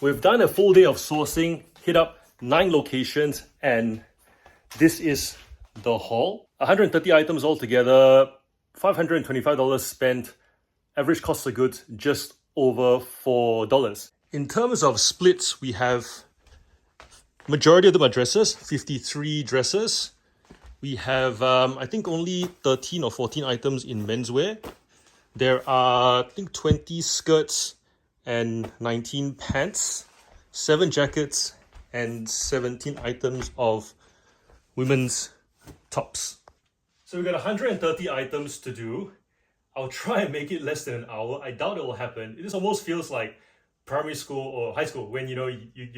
We've done a full day of sourcing, hit up 9 locations, and this is the haul. 130 items altogether, $525 spent, average cost of goods just over $4. In terms of splits, we have majority of them are dresses, 53 dresses. We have, I think, only 13 or 14 items in menswear. There are, I think, 20 skirts and 19 pants, 7 jackets, and 17 items of women's tops. So we've got 130 items to do. I'll try and make it less than an hour. I doubt it will happen. This almost feels like primary school or high school when you're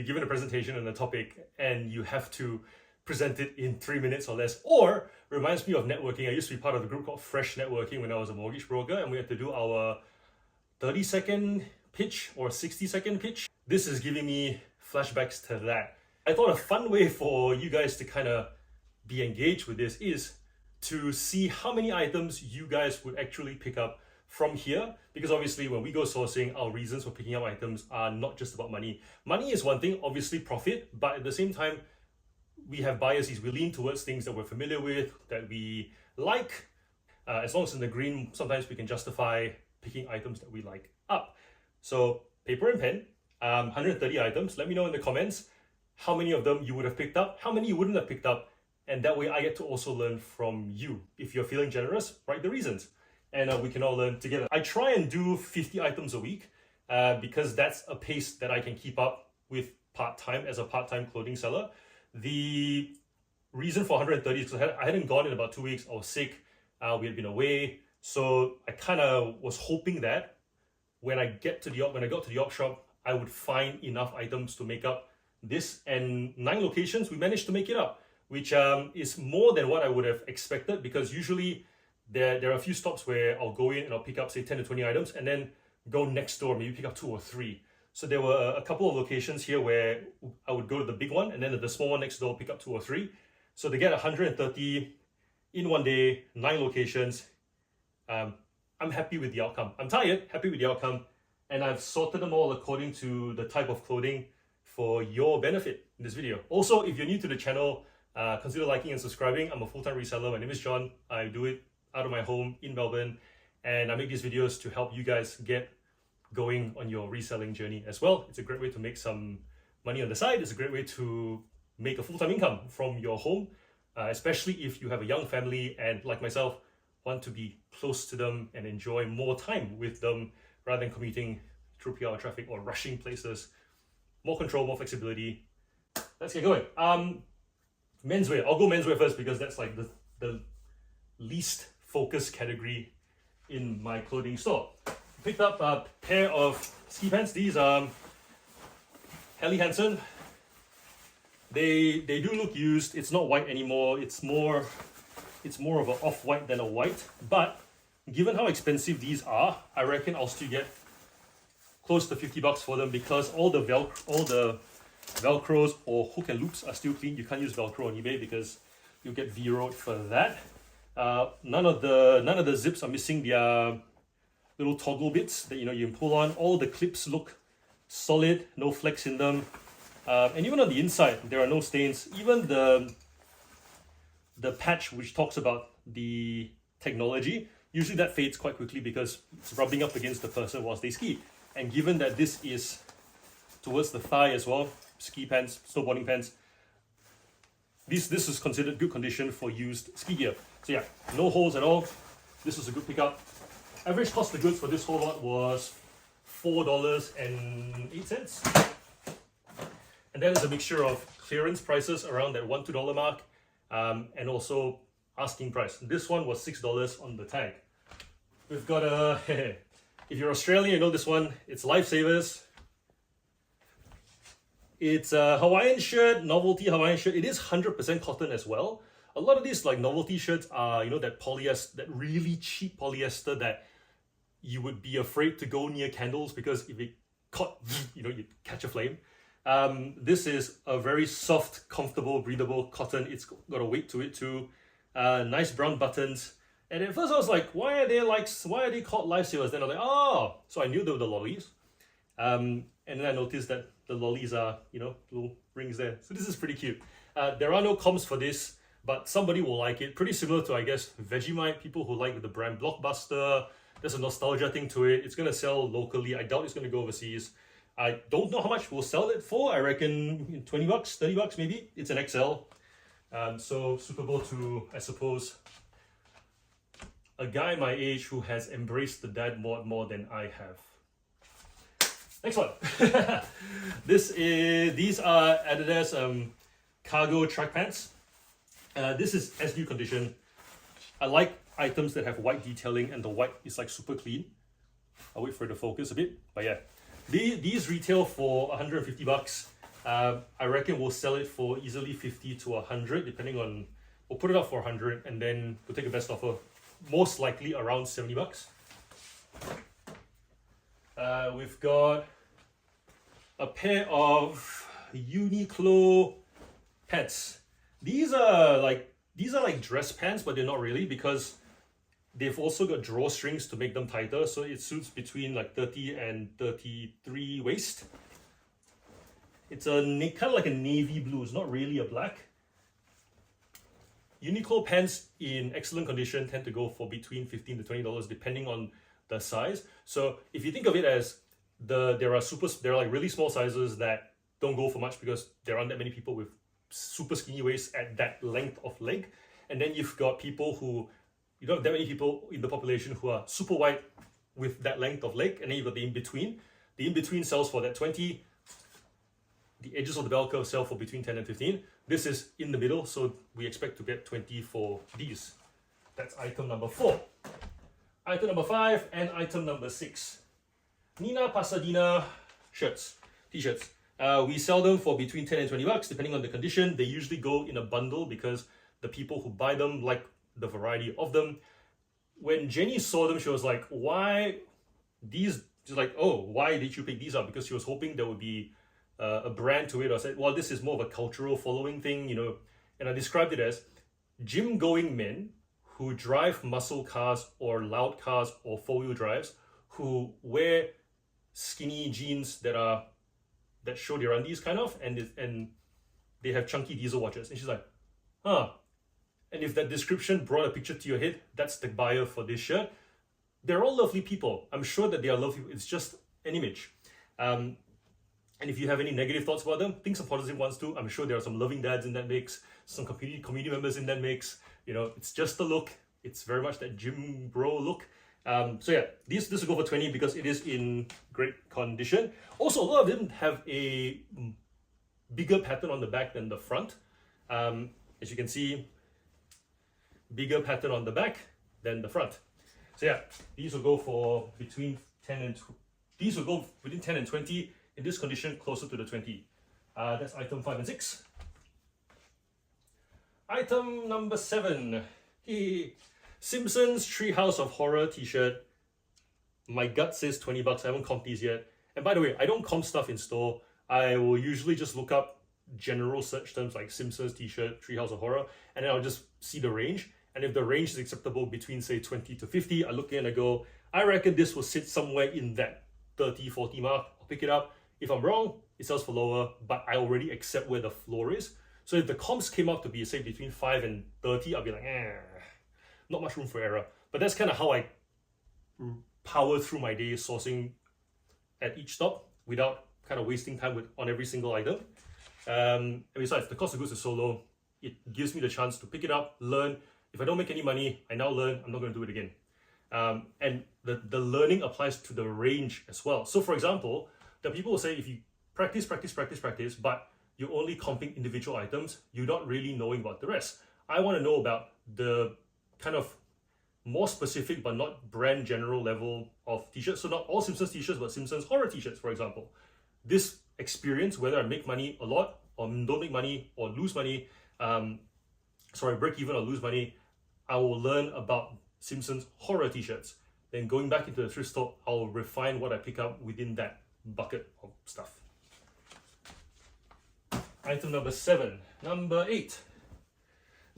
given a presentation on a topic and you have to present it in 3 minutes or less. Or reminds me of networking. I used to be part of a group called Fresh Networking when I was a mortgage broker, and we had to do our 30-second pitch or 60-second pitch. This is giving me flashbacks to that. I thought a fun way for you guys to kind of be engaged with this is to see how many items you guys would actually pick up from here, because obviously when we go sourcing, our reasons for picking up items are not just about money. Money is one thing, obviously profit, but at the same time, we have biases. We lean towards things that we're familiar with, that we like. As long as it's in the green, sometimes we can justify picking items that we like up. So paper and pen, 130 items. Let me know in the comments how many of them you would have picked up, how many you wouldn't have picked up, and that way I get to also learn from you. If you're feeling generous, write the reasons, and we can all learn together. I try and do 50 items a week because that's a pace that I can keep up with part-time as a part-time clothing seller. The reason for 130 is because I hadn't gone in about 2 weeks. I was sick. We had been away. So I kind of was hoping that when I got to the op shop, I would find enough items to make up this. And 9 locations, we managed to make it up, which is more than what I would have expected, because usually there are a few stops where I'll go in and I'll pick up, say, 10 to 20 items and then go next door, maybe pick up 2 or 3. So there were a couple of locations here where I would go to the big one and then the small one next door, pick up 2 or 3. So to get 130 in one day, 9 locations, I'm happy with the outcome. I'm tired, happy with the outcome, and I've sorted them all according to the type of clothing for your benefit in this video. Also, if you're new to the channel, consider liking and subscribing. I'm a full-time reseller. My name is John. I do it out of my home in Melbourne, and I make these videos to help you guys get going on your reselling journey as well. It's a great way to make some money on the side. It's a great way to make a full-time income from your home, especially if you have a young family and, like myself, want to be close to them and enjoy more time with them rather than commuting through PR traffic or rushing places. More control, more flexibility. Let's get going. Menswear. I'll go menswear first because that's like the least focused category in my clothing store. Picked up a pair of ski pants. These are Helly Hansen. They do look used. It's not white anymore. It's more of an off-white than a white. But given how expensive these are, I reckon I'll still get close to $50 for them, because all the Velcros or hook and loops are still clean. You can't use Velcro on eBay because you'll get zeroed for that. None of the zips are missing their little toggle bits that you can pull on. All the clips look solid, no flex in them, and even on the inside there are no stains. Even the patch which talks about the technology, usually that fades quite quickly because it's rubbing up against the person whilst they ski. And given that this is towards the thigh as well, ski pants, snowboarding pants, this is considered good condition for used ski gear. So yeah, no holes at all. This was a good pickup. Average cost of goods for this whole lot was $4.08. And that is a mixture of clearance prices around that $1-2 mark, and also asking price. This one was $6 on the tag. We've got a, if you're Australian, you know this one. It's Lifesavers. It's a Hawaiian shirt, novelty Hawaiian shirt. It is 100% cotton as well. A lot of these like novelty shirts are, that polyester, that really cheap polyester that you would be afraid to go near candles because if it caught, you'd catch a flame. This is a very soft, comfortable, breathable cotton. It's got a weight to it too. Nice brown buttons. And at first I was like, why are they called Lifesavers? Then I was like, oh, so I knew they were the lollies. And then I noticed that the lollies are, little rings there. So this is pretty cute. There are no comps for this, but somebody will like it. Pretty similar to, I guess, Vegemite, people who like the brand Blockbuster. There's a nostalgia thing to it. It's going to sell locally. I doubt it's going to go overseas. I don't know how much we'll sell it for. I reckon 20 bucks, 30 bucks maybe. It's an XL. So suitable to, I suppose, a guy my age who has embraced the dad mod more than I have. Next one. These are Adidas cargo track pants. This is as new condition. I like items that have white detailing and the white is like super clean. I'll wait for it to focus a bit, but yeah. These retail for 150 bucks. I reckon we'll sell it for easily 50 to 100, depending on, we'll put it up for 100 and then we'll take a best offer. Most likely around 70 bucks. We've got a pair of Uniqlo pants. These are like dress pants, but they're not really, because they've also got drawstrings to make them tighter, so it suits between like 30 and 33 waist. It's kind of like a navy blue. It's not really a black. Uniqlo pants in excellent condition tend to go for between $15 to $20 depending on the size. So if you think of it as there are like really small sizes that don't go for much because there aren't that many people with super skinny waists at that length of leg, and then you've got people who, you don't have that many people in the population who are super wide with that length of leg, and then you've got the in-between. The in-between sells for that 20. The edges of the bell curve sell for between 10 and 15. This is in the middle, so we expect to get 20 for these. That's item number 4. Item number 5 and item number 6. Nina Pasadena shirts, t-shirts. We sell them for between 10 and 20 bucks, depending on the condition. They usually go in a bundle because the people who buy them like the variety of them. When Jenny saw them, she was like, why these? She's like, oh, why did you pick these up? Because she was hoping there would be a brand to it. I said, well, this is more of a cultural following thing, and I described it as gym-going men who drive muscle cars or loud cars or four-wheel drives, who wear skinny jeans that show their undies kind of, and they have chunky diesel watches. And she's like, huh. And if that description brought a picture to your head, that's the buyer for this shirt. They're all lovely people. I'm sure that they are lovely. It's just an image. And if you have any negative thoughts about them, think some positive ones too. I'm sure there are some loving dads in that mix, some community members in that mix. It's just the look. It's very much that gym bro look. So yeah, this will go for 20 because it is in great condition. Also, a lot of them have a bigger pattern on the back than the front. As you can see, bigger pattern on the back than the front. So yeah, these will go for between 10 and these will go within 10 and 20. In this condition, closer to the 20. That's item 5 and 6. Item number 7. Simpsons Treehouse of Horror t-shirt. My gut says 20 bucks. I haven't comped these yet. And by the way, I don't comp stuff in store. I will usually just look up general search terms like Simpsons t-shirt, Treehouse of Horror, and then I'll just see the range. And if the range is acceptable between say 20 to 50, I look in and I go, I reckon this will sit somewhere in that 30, 40 mark. I'll pick it up. If I'm wrong, it sells for lower, but I already accept where the floor is. So if the comps came up to be, say, between 5 and 30, I'll be like, not much room for error. But that's kind of how I power through my day sourcing at each stop without kind of wasting time on every single item. And besides, the cost of goods is so low, it gives me the chance to pick it up, learn. If I don't make any money, I now learn, I'm not going to do it again. And the learning applies to the range as well. So for example, the people will say if you practice, but you're only comping individual items, you're not really knowing about the rest. I want to know about the kind of more specific but not brand general level of t-shirts. So not all Simpsons t-shirts, but Simpsons horror t-shirts, for example. This experience, whether I make money a lot or don't make money or lose money, break even or lose money, I will learn about Simpsons horror t-shirts. Then going back into the thrift store, I'll refine what I pick up within that bucket of stuff. Item number 7. Number 8.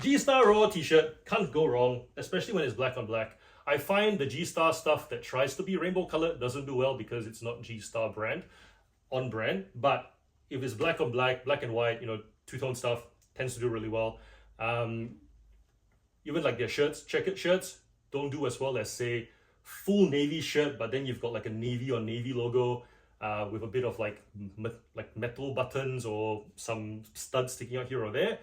G-Star Raw t-shirt. Can't go wrong, especially when it's black on black. I find the G-Star stuff that tries to be rainbow colored doesn't do well because it's not G-Star brand. on brand, but if it's black on black, black and white, two-tone stuff tends to do really well. Even like their shirts, checkered shirts, don't do as well as, say, full navy shirt, but then you've got like a navy or navy logo with a bit of like metal buttons or some studs sticking out here or there.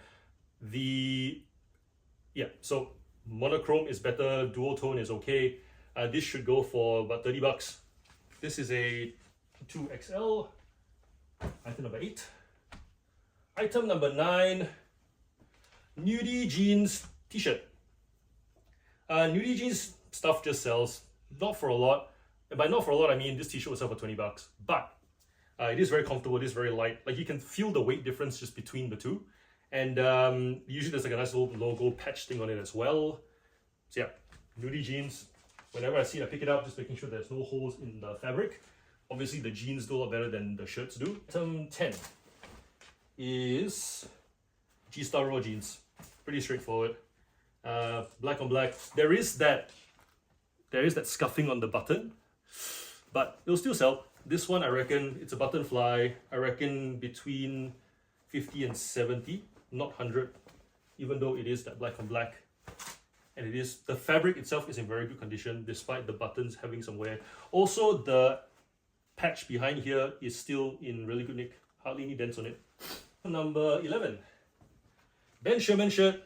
So monochrome is better, dual tone is okay. This should go for about 30 bucks. This is a 2XL, item number 8. Item number 9, nudie jeans t-shirt. Nudie jeans stuff just sells, not for a lot. And by not for a lot, I mean this t-shirt will sell for 20 bucks. But it is very comfortable, it is very light. Like you can feel the weight difference just between the two. And usually there's like a nice little logo patch thing on it as well. So yeah, nudie jeans. Whenever I see it, I pick it up, just making sure there's no holes in the fabric. Obviously the jeans do a lot better than the shirts do. Item 10 is G-Star Raw jeans. Pretty straightforward. Black on black. There is that scuffing on the button, but it'll still sell. This one, I reckon, it's a button fly. I reckon between 50 and 70, not 100, even though it is that black on black. And it is, the fabric itself is in very good condition, despite the buttons having some wear. Also, the patch behind here is still in really good nick. Hardly any dents on it. Number 11, Ben Sherman shirt,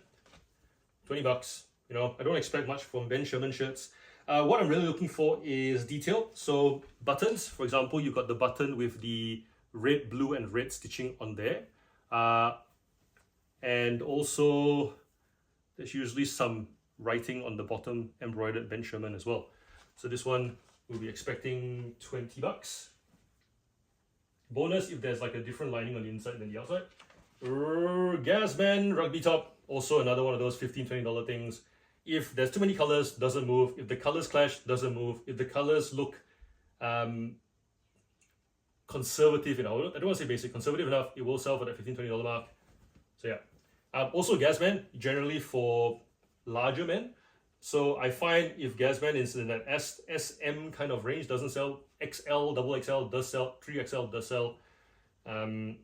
20 bucks. I don't expect much from Ben Sherman shirts. What I'm really looking for is detail. So buttons, for example, you've got the button with the red, blue, and red stitching on there. And also, there's usually some writing on the bottom, embroidered Ben Sherman as well. So this one, we'll be expecting 20 bucks. Bonus if there's like a different lining on the inside than the outside. Gas band rugby top, also another one of those $15, $20 things. If there's too many colors, doesn't move. If the colors clash, doesn't move. If the colors look conservative enough, I don't want to say basic, conservative enough, it will sell for that $15, $20 mark. So yeah. Also gas band, generally for larger men. So I find if gas band is in that SM kind of range, doesn't sell. XL, double XL does sell. 3XL does sell. And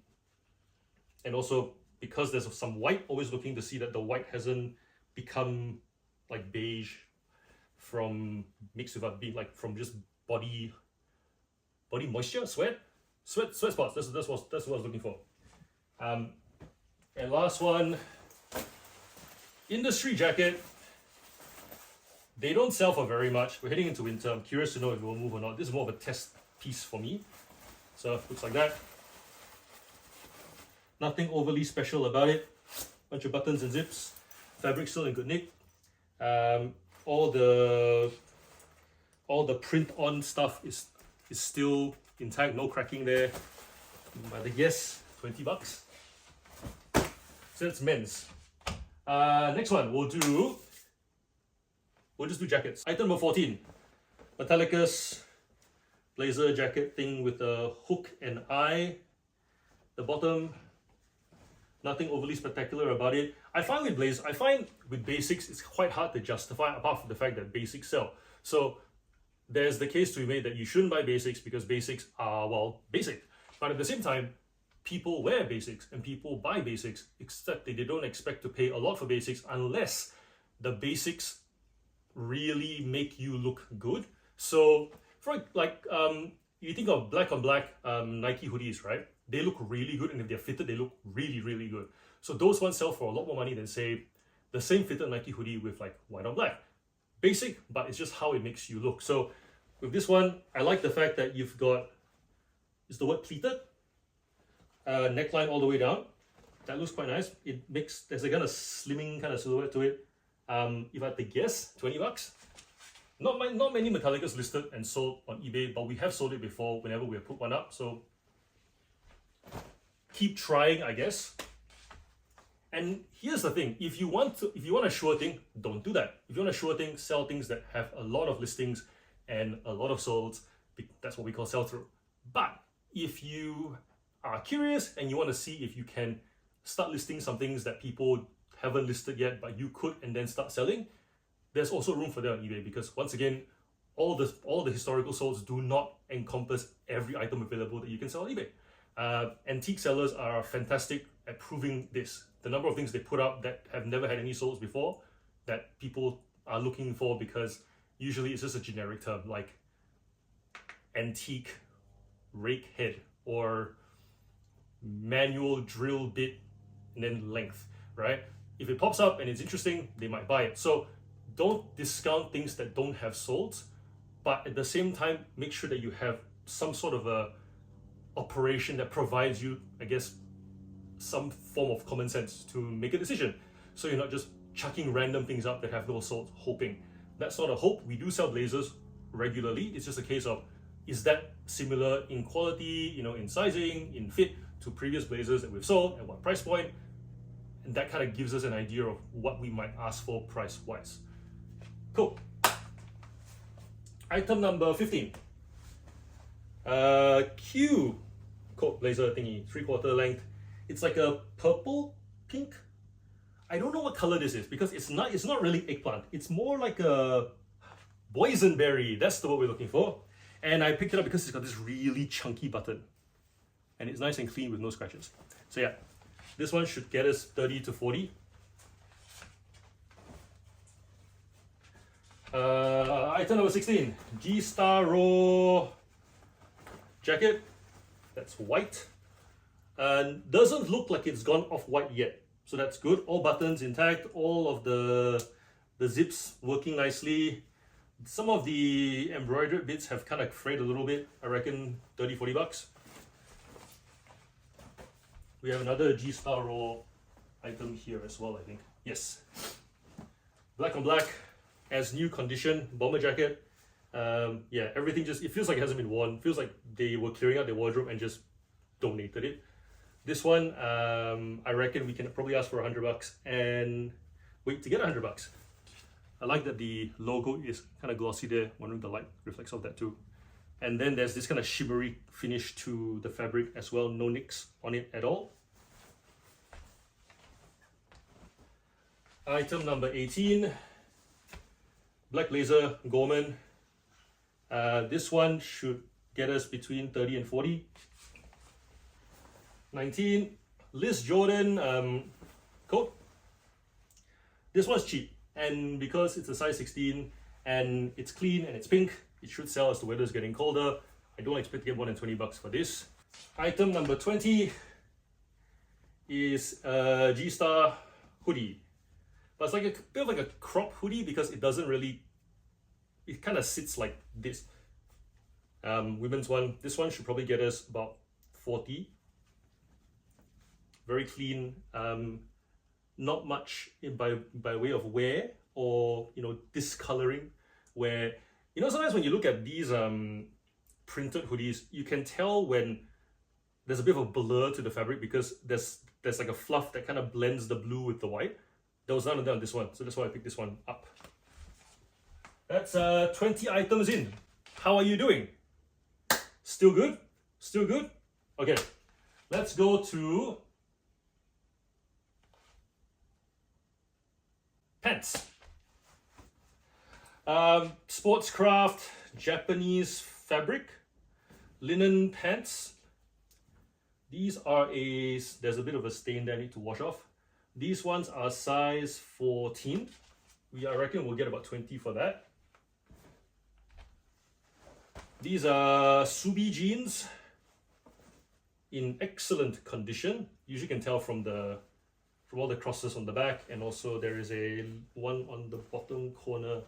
also because there's some white, always looking to see that the white hasn't become like beige from mixed with being like from just body moisture, sweat spots. That's what I was looking for. And last one, industry jacket. They don't sell for very much. We're heading into winter. I'm curious to know if it will move or not. This is more of a test piece for me. So it looks like that. Nothing overly special about it. Bunch of buttons and zips. Fabric still in good nick. All the print on stuff is still intact, no cracking there. But I guess 20 bucks. So that's men's. Next one, we'll just do jackets. Item number 14, Metallicus blazer jacket thing with a hook and eye. The bottom, nothing overly spectacular about it. I find with basics, it's quite hard to justify apart from the fact that basics sell. So there's the case to be made that you shouldn't buy basics because basics are, well, basic. But at the same time, people wear basics and people buy basics, except they don't expect to pay a lot for basics unless the basics really make you look good. So for like you think of black on black Nike hoodies, right? They look really good, and if they're fitted, they look really, really good. So those ones sell for a lot more money than, say, the same fitted Nike hoodie with like white on black. Basic, but it's just how it makes you look. So with this one, I like the fact that you've got, is the word pleated? Neckline all the way down. That looks quite nice. It makes, there's a kind of slimming kind of silhouette to it. If I had to guess, 20 bucks. Not many Metallicas listed and sold on eBay, but we have sold it before whenever we have put one up. So keep trying, I guess. And here's the thing: if you want a sure thing, don't do that. If you want a sure thing, sell things that have a lot of listings and a lot of solds. That's what we call sell through. But if you are curious and you want to see if you can start listing some things that people haven't listed yet, but you could, and then start selling, there's also room for that on eBay, because once again, all the historical solds do not encompass every item available that you can sell on eBay. Antique sellers are fantastic at proving this. The number of things they put up that have never had any solds before that people are looking for, because usually it's just a generic term like antique rake head or manual drill bit and then length, right? If it pops up and it's interesting, they might buy it. So don't discount things that don't have solds, but at the same time, make sure that you have some sort of a operation that provides you, I guess, some form of common sense to make a decision. So you're not just chucking random things up that have no solds, hoping. That's not a hope. We do sell blazers regularly. It's just a case of, is that similar in quality, in sizing, in fit to previous blazers that we've sold, at what price point? And that kind of gives us an idea of what we might ask for price-wise. Cool. Item number 15. Q coat blazer thingy, 3/4 length. It's like a purple pink. I don't know what color this is because it's not really eggplant. It's more like a boysenberry. That's the word we're looking for. And I picked it up because it's got this really chunky button. And it's nice and clean with no scratches. So yeah, this one should get us 30 to 40. Item number 16, G-Star Raw jacket. That's white. And doesn't look like it's gone off white yet. So that's good. All buttons intact, all of the zips working nicely. Some of the embroidered bits have kind of frayed a little bit. I reckon 30, 40 bucks. We have another G-Star Raw item here as well, I think. Yes. Black on black, as new condition, bomber jacket. Yeah, everything just, it feels like it hasn't been worn. Feels like they were clearing out their wardrobe and just donated it. This one, I reckon we can probably ask for 100 bucks and wait to get 100 bucks. I like that the logo is kind of glossy there, wondering the light reflects off that too. And then there's this kind of shimmery finish to the fabric as well, no nicks on it at all. Item number 18, black blazer, Gorman. This one should get us between 30 and 40. 19, Liz Jordan coat. This one's cheap, and because it's a size 16 and it's clean and it's pink, it should sell as the weather's getting colder. I don't expect to get more than 20 bucks for this. Item number 20 is a G-Star hoodie. But it's like a bit of like a crop hoodie because it doesn't really, it kind of sits like this. Women's one, this one should probably get us about 40. Very clean, not much by way of wear or discoloring, where sometimes when you look at these printed hoodies, you can tell when there's a bit of a blur to the fabric because there's like a fluff that kind of blends the blue with the white. There was none of that on this one, so that's why I picked this one up. That's 20 items in. How are you doing? Still good? Still good? Okay, let's go to pants. Sportscraft Japanese fabric linen pants. These are there's a bit of a stain that I need to wash off. These ones are size 14. I reckon we'll get about 20 for that. These are Subi jeans in excellent condition. You can tell from all the crosses on the back, and also there is one on the bottom corner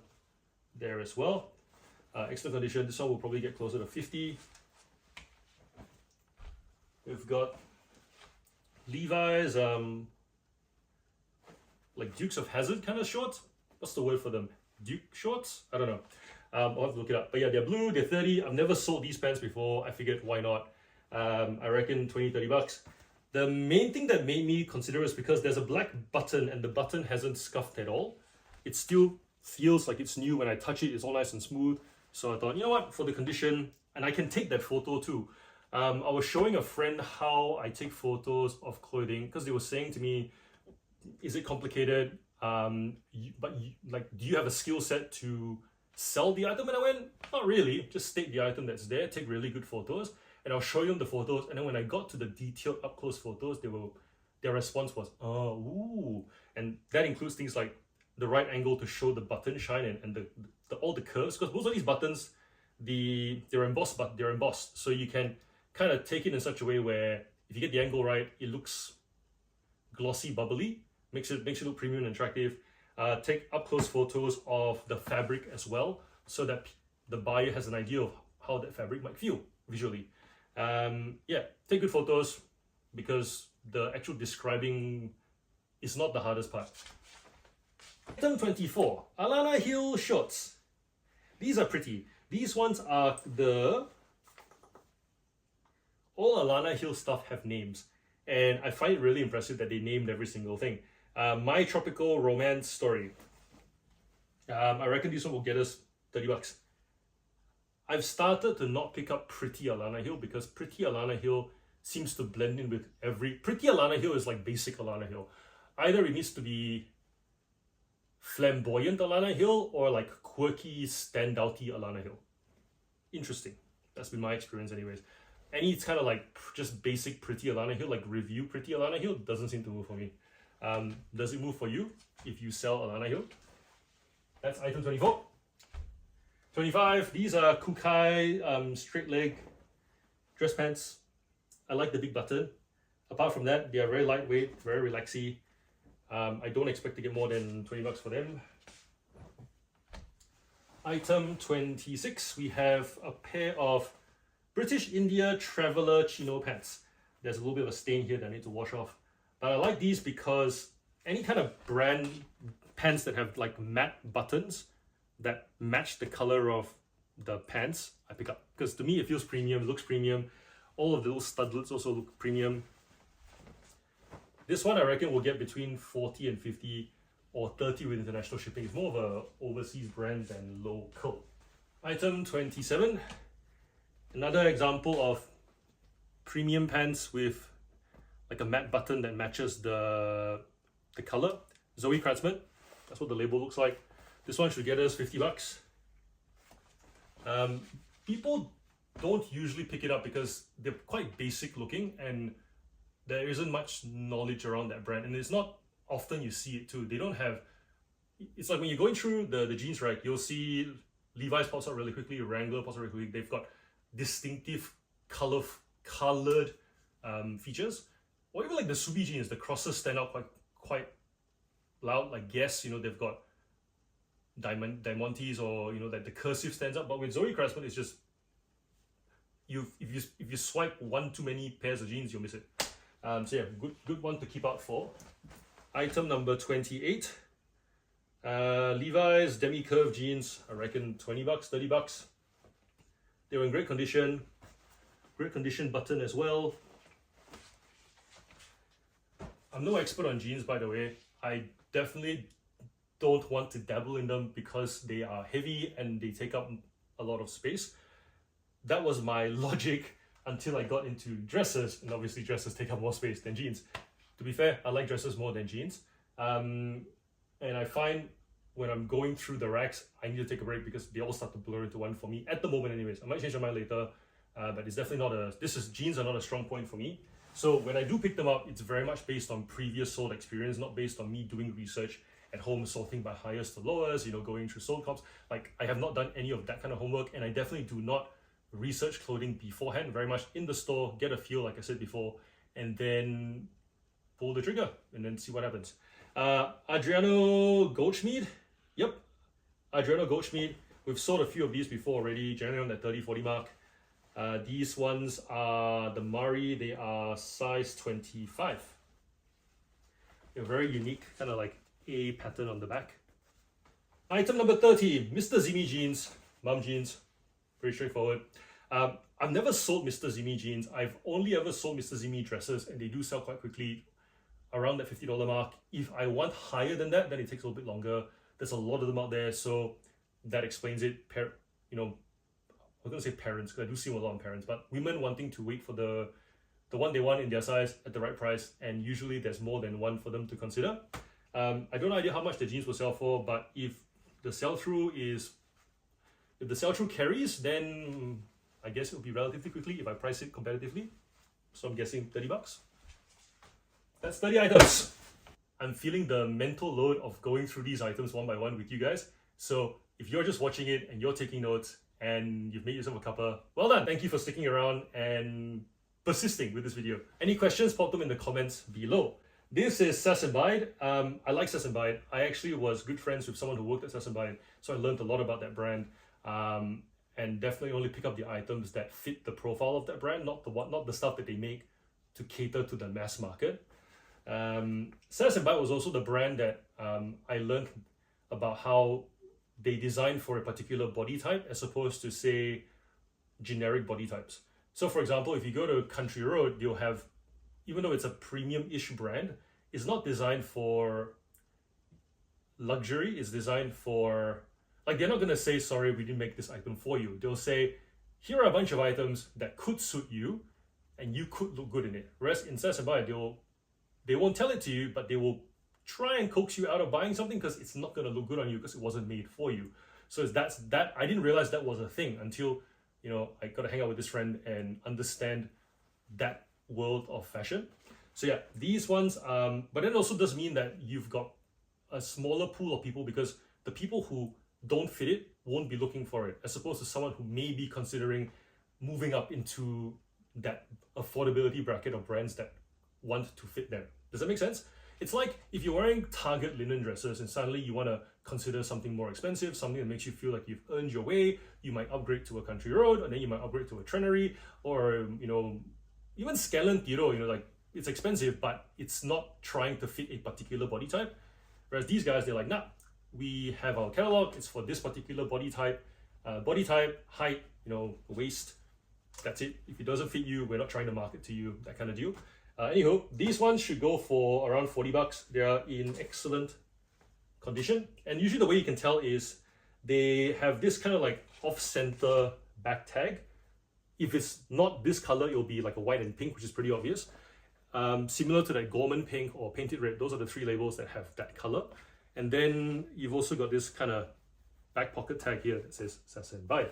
there as well. Excellent condition. This one will probably get closer to 50. We've got Levi's like Dukes of Hazzard kind of shorts. What's the word for them? Duke shorts? I don't know. I'll have to look it up. But yeah, they're blue, they're 30. I've never sold these pants before. I figured why not? I reckon 20, 30 bucks. The main thing that made me consider is because there's a black button and the button hasn't scuffed at all. It still feels like it's new. When I touch it, it's all nice and smooth. So I thought, you know what, for the condition, and I can take that photo too. I was showing a friend how I take photos of clothing because they were saying to me, is it complicated? Do you have a skill set to sell the item? And I went, not really, just state the item that's there, take really good photos, and I'll show them the photos. And then when I got to the detailed up close photos, their response was, oh, ooh. And that includes things like the right angle to show the button shine and all the curves, because most of these buttons, they're embossed, but they're embossed. So you can kind of take it in such a way where if you get the angle right, it looks glossy, bubbly, makes it look premium and attractive. Take up close photos of the fabric as well, so that the buyer has an idea of how that fabric might feel visually. Yeah, take good photos, because the actual describing is not the hardest part. Item 24, Alana Hill shorts. These are pretty. These ones are all Alana Hill stuff have names, and I find it really impressive that they named every single thing. My Tropical Romance Story. I reckon this one will get us 30 bucks. I've started to not pick up Pretty Alana Hill because Pretty Alana Hill seems to blend in with Pretty Alana Hill is like basic Alana Hill. Either it needs to be flamboyant Alana Hill or like quirky, standouty Alana Hill. Interesting. That's been my experience anyways. Any kind of like just basic Pretty Alana Hill, like review Pretty Alana Hill, doesn't seem to move for me. Does it move for you if you sell Alana Hill? That's item 24. 25, these are Kukai straight leg dress pants. I like the big button. Apart from that, they are very lightweight, very relaxy. I don't expect to get more than 20 bucks for them. Item 26, we have a pair of British India Traveller chino pants. There's a little bit of a stain here that I need to wash off. But I like these because any kind of brand pants that have like matte buttons that match the color of the pants, I pick up. Because to me, it feels premium, it looks premium. All of the little studlets also look premium. This one I reckon will get between 40 and 50 or 30 with international shipping. It's more of a overseas brand than local. Item 27. Another example of premium pants with like a matte button that matches the color. Zoe Kratzman. That's what the label looks like. This one should get us 50 bucks. People don't usually pick it up because they're quite basic looking and there isn't much knowledge around that brand, and it's not often you see it too. They don't have, it's like when you're going through the jeans rack, you'll see Levi's pops up really quickly, Wrangler pops up really quickly. They've got distinctive colored features, or even like the Subi jeans, the crosses stand out quite loud. Like Guess, they've got Diamantes, or like the cursive stands up. But with Zoe Kratzman, it's just if you swipe one too many pairs of jeans, you'll miss it. So yeah, good one to keep out for. Item number 28. Levi's demi curve jeans. I reckon 20 bucks, 30 bucks. They were in great condition. Great condition button as well. I'm no expert on jeans, by the way. I definitely don't want to dabble in them because they are heavy and they take up a lot of space. That was my logic until I got into dresses, and obviously dresses take up more space than jeans. To be fair, I like dresses more than jeans. And I find when I'm going through the racks, I need to take a break because they all start to blur into one for me at the moment anyways. I might change my mind later, but it's definitely not jeans are not a strong point for me. So when I do pick them up, it's very much based on previous sold experience, not based on me doing research at home, sorting by highest to lowest, going through sold comps. Like, I have not done any of that kind of homework, and I definitely do not research clothing beforehand, very much in the store, get a feel, like I said before, and then pull the trigger and then see what happens. Adriano Goldschmied. Yep, Adriano Goldschmied. We've sold a few of these before already, generally on that 30-40 mark. These ones are the Mari, they are size 25. They're very unique, kind of like A pattern on the back. Item number 30, Mr. Zimi jeans, mum jeans. Pretty straightforward. I've never sold Mr. Zimi jeans. I've only ever sold Mr. Zimi dresses, and they do sell quite quickly around that $50 mark. If I want higher than that, then it takes a little bit longer. There's a lot of them out there, so that explains it. I was going to say parents, because I do see a lot of parents, but women wanting to wait for the one they want in their size at the right price, and usually there's more than one for them to consider. I don't know idea how much the jeans will sell for, but if the sell-through is If the sell-through carries, then I guess it'll be relatively quickly if I price it competitively. So I'm guessing 30 bucks. That's 30 items. I'm feeling the mental load of going through these items one by one with you guys. So if you're just watching it and you're taking notes and you've made yourself a cuppa, well done. Thank you for sticking around and persisting with this video. Any questions, pop them in the comments below. This is Sass & Bide. I like Sass & Bide. I actually was good friends with someone who worked at Sass & Bide, so I learned a lot about that brand. And definitely only pick up the items that fit the profile of that brand, not the stuff that they make to cater to the mass market. Sass & Bide was also the brand that I learned about how they design for a particular body type as opposed to, say, generic body types. So for example, if you go to Country Road, you'll have, even though it's a premium-ish brand, it's not designed for luxury. It's designed for, like, they're not going to say, sorry, we didn't make this item for you. They'll say, here are a bunch of items that could suit you and you could look good in it. Whereas in Sass & Bide, they won't tell it to you, but they will try and coax you out of buying something because it's not going to look good on you because it wasn't made for you. So that's that. I didn't realize that was a thing until, you know, I got to hang out with this friend and understand that world of fashion. So yeah, these ones, but it also does mean that you've got a smaller pool of people because the people who don't fit it won't be looking for it, as opposed to someone who may be considering moving up into that affordability bracket of brands that want to fit them. Does that make sense? It's like if you're wearing Target linen dresses and suddenly you want to consider something more expensive, something that makes you feel like you've earned your way. You might upgrade to a Country Road, and then you might upgrade to a Trenery, or, you know, even Scalen Tiro, you know, like, it's expensive, but it's not trying to fit a particular body type. Whereas these guys, they're like, nah, we have our catalog, it's for this particular body type, height, you know, waist, that's it. If it doesn't fit you, we're not trying to market to you, that kind of deal. Anyhow, these ones should go for around 40 bucks. They are in excellent condition. And usually the way you can tell is they have this kind of like off-center back tag. If it's not this color, it'll be like a white and pink, which is pretty obvious. Similar to that Gorman pink or painted red. Those are the three labels that have that color. And then you've also got this kind of back pocket tag here that says Sass & Bide.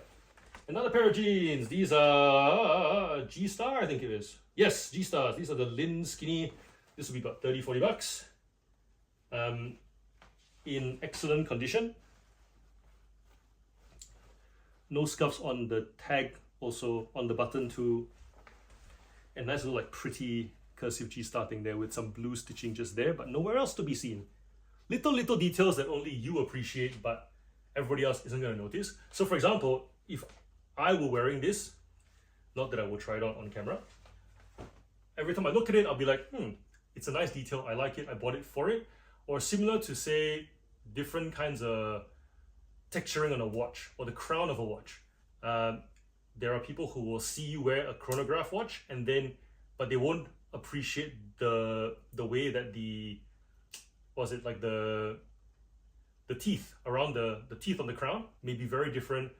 Another pair of jeans. These are G-Star, I think it is. Yes, G-Stars. These are the Lin Skinny. This will be about 30, 40 bucks. In excellent condition. No scuffs on the tag, also on the button too. And nice little like pretty cursive G-Star thing there with some blue stitching just there, but nowhere else to be seen. Little details that only you appreciate, but everybody else isn't going to notice. So for example, if I were wearing this, not that I will try it on camera, every time I look at it, I'll be like, it's a nice detail, I like it, I bought it for it. Or similar to, say, different kinds of texturing on a watch or the crown of a watch. There are people who will see you wear a chronograph watch but they won't appreciate the way that the teeth around the teeth on the crown may be very different,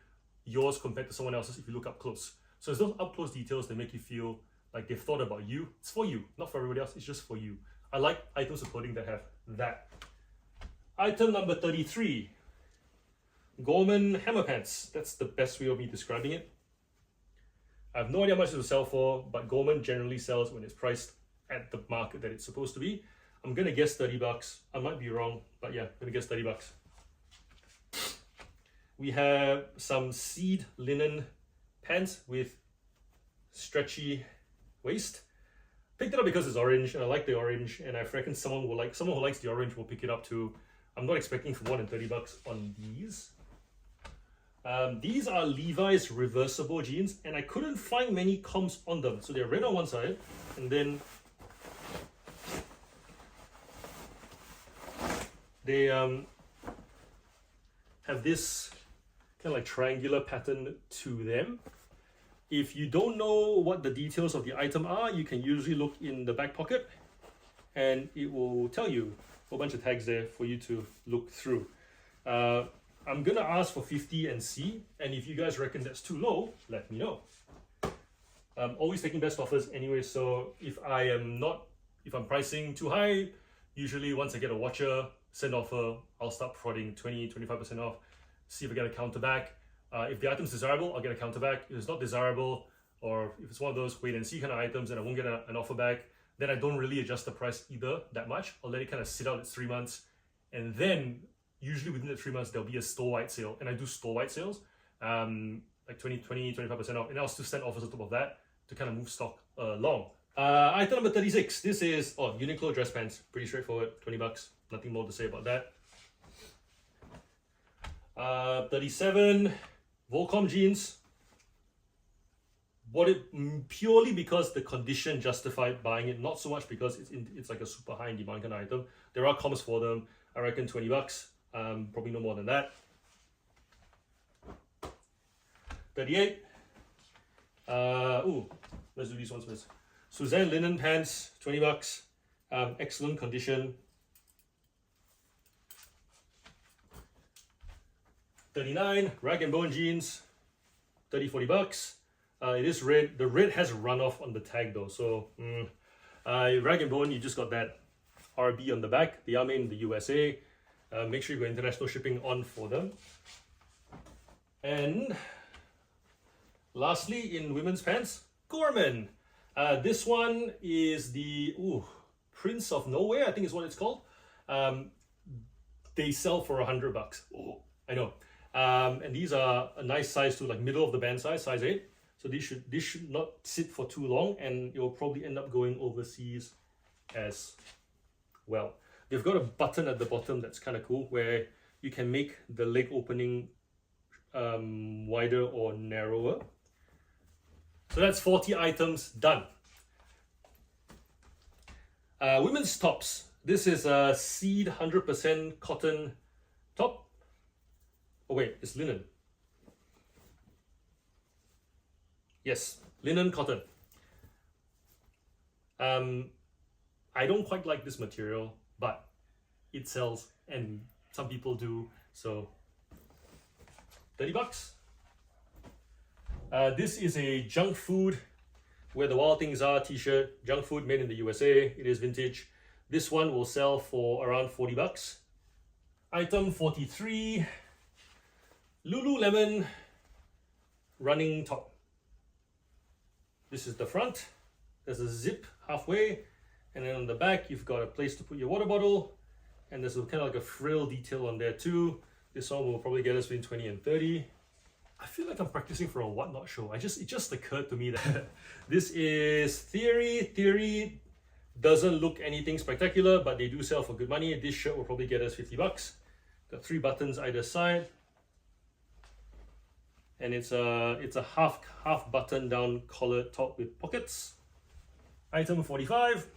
yours compared to someone else's if you look up close. So it's those up close details that make you feel like they've thought about you. It's for you, not for everybody else, it's just for you. I like items of clothing that have that. Item number 33, Gorman hammer pants. That's the best way of me describing it. I have no idea how much it will sell for, but Gorman generally sells when it's priced at the market that it's supposed to be. I'm gonna guess 30 bucks. I might be wrong, but yeah, I'm gonna guess 30 bucks. We have some seed linen pants with stretchy waist. Picked it up because it's orange and I like the orange, and I reckon someone who likes the orange will pick it up too. I'm not expecting for more than 30 bucks on these. These are Levi's reversible jeans, and I couldn't find many comps on them. So they're red on one side, and then they have this kind of like triangular pattern to them. If you don't know what the details of the item are, you can usually look in the back pocket and it will tell you a whole bunch of tags there for you to look through. I'm gonna ask for 50 and see, and if you guys reckon that's too low, let me know. I'm always taking best offers anyway, so if I'm pricing too high, usually once I get a watcher, send offer, I'll start prodding 20, 25% off, see if I get a counter back. If the item's desirable, I'll get a counter back. If it's not desirable, or if it's one of those wait and see kind of items and I won't get an offer back, then I don't really adjust the price either that much. I'll let it kind of sit out its 3 months, and then usually within the 3 months there'll be a store-wide sale, and I do store-wide sales, like 25% off, and I'll still send offers on top of that to kind of move stock along. Item number 36. This is Uniqlo dress pants. Pretty straightforward, 20 bucks. Nothing more to say about that. 37, Volcom jeans. Bought it purely because the condition justified buying it, not so much because it's like a super high in demand kind of item. There are comps for them. I reckon 20 bucks. Probably no more than that. 38. Let's do these ones first. Suzanne linen pants, 20 bucks. Excellent condition. 39, rag and bone jeans, 30-40 bucks. It is red. The red has run off on the tag though, so rag and bone, you just got that RB on the back. They are made in the USA. Make sure you got international shipping on for them. And lastly, in women's pants, Gorman. This one is the Prince of Nowhere, I think is what it's called. They sell for 100 bucks. Oh, I know. And these are a nice size too, like middle of the band size 8. So this should not sit for too long, and you'll probably end up going overseas as well. They've got a button at the bottom that's kind of cool, where you can make the leg opening wider or narrower. So that's 40 items done. Women's tops. This is a seed 100% cotton top. Oh wait, it's linen. Yes, linen cotton. I don't quite like this material, but it sells and some people do, so 30 bucks. This is a junk food where the wild things are t-shirt, junk food made in the USA. It is vintage. This one will sell for around 40 bucks. Item 43, Lululemon running top. This is the front. There's a zip halfway, and then on the back you've got a place to put your water bottle, and there's a kind of like a frill detail on there too. This one will probably get us between 20 and 30. I feel like I'm practicing for a whatnot show. It just occurred to me that this is Theory. Theory doesn't look anything spectacular, but they do sell for good money. This shirt will probably get us 50 bucks. Got 3 buttons either side. And it's a half button down collared top with pockets. Item 45,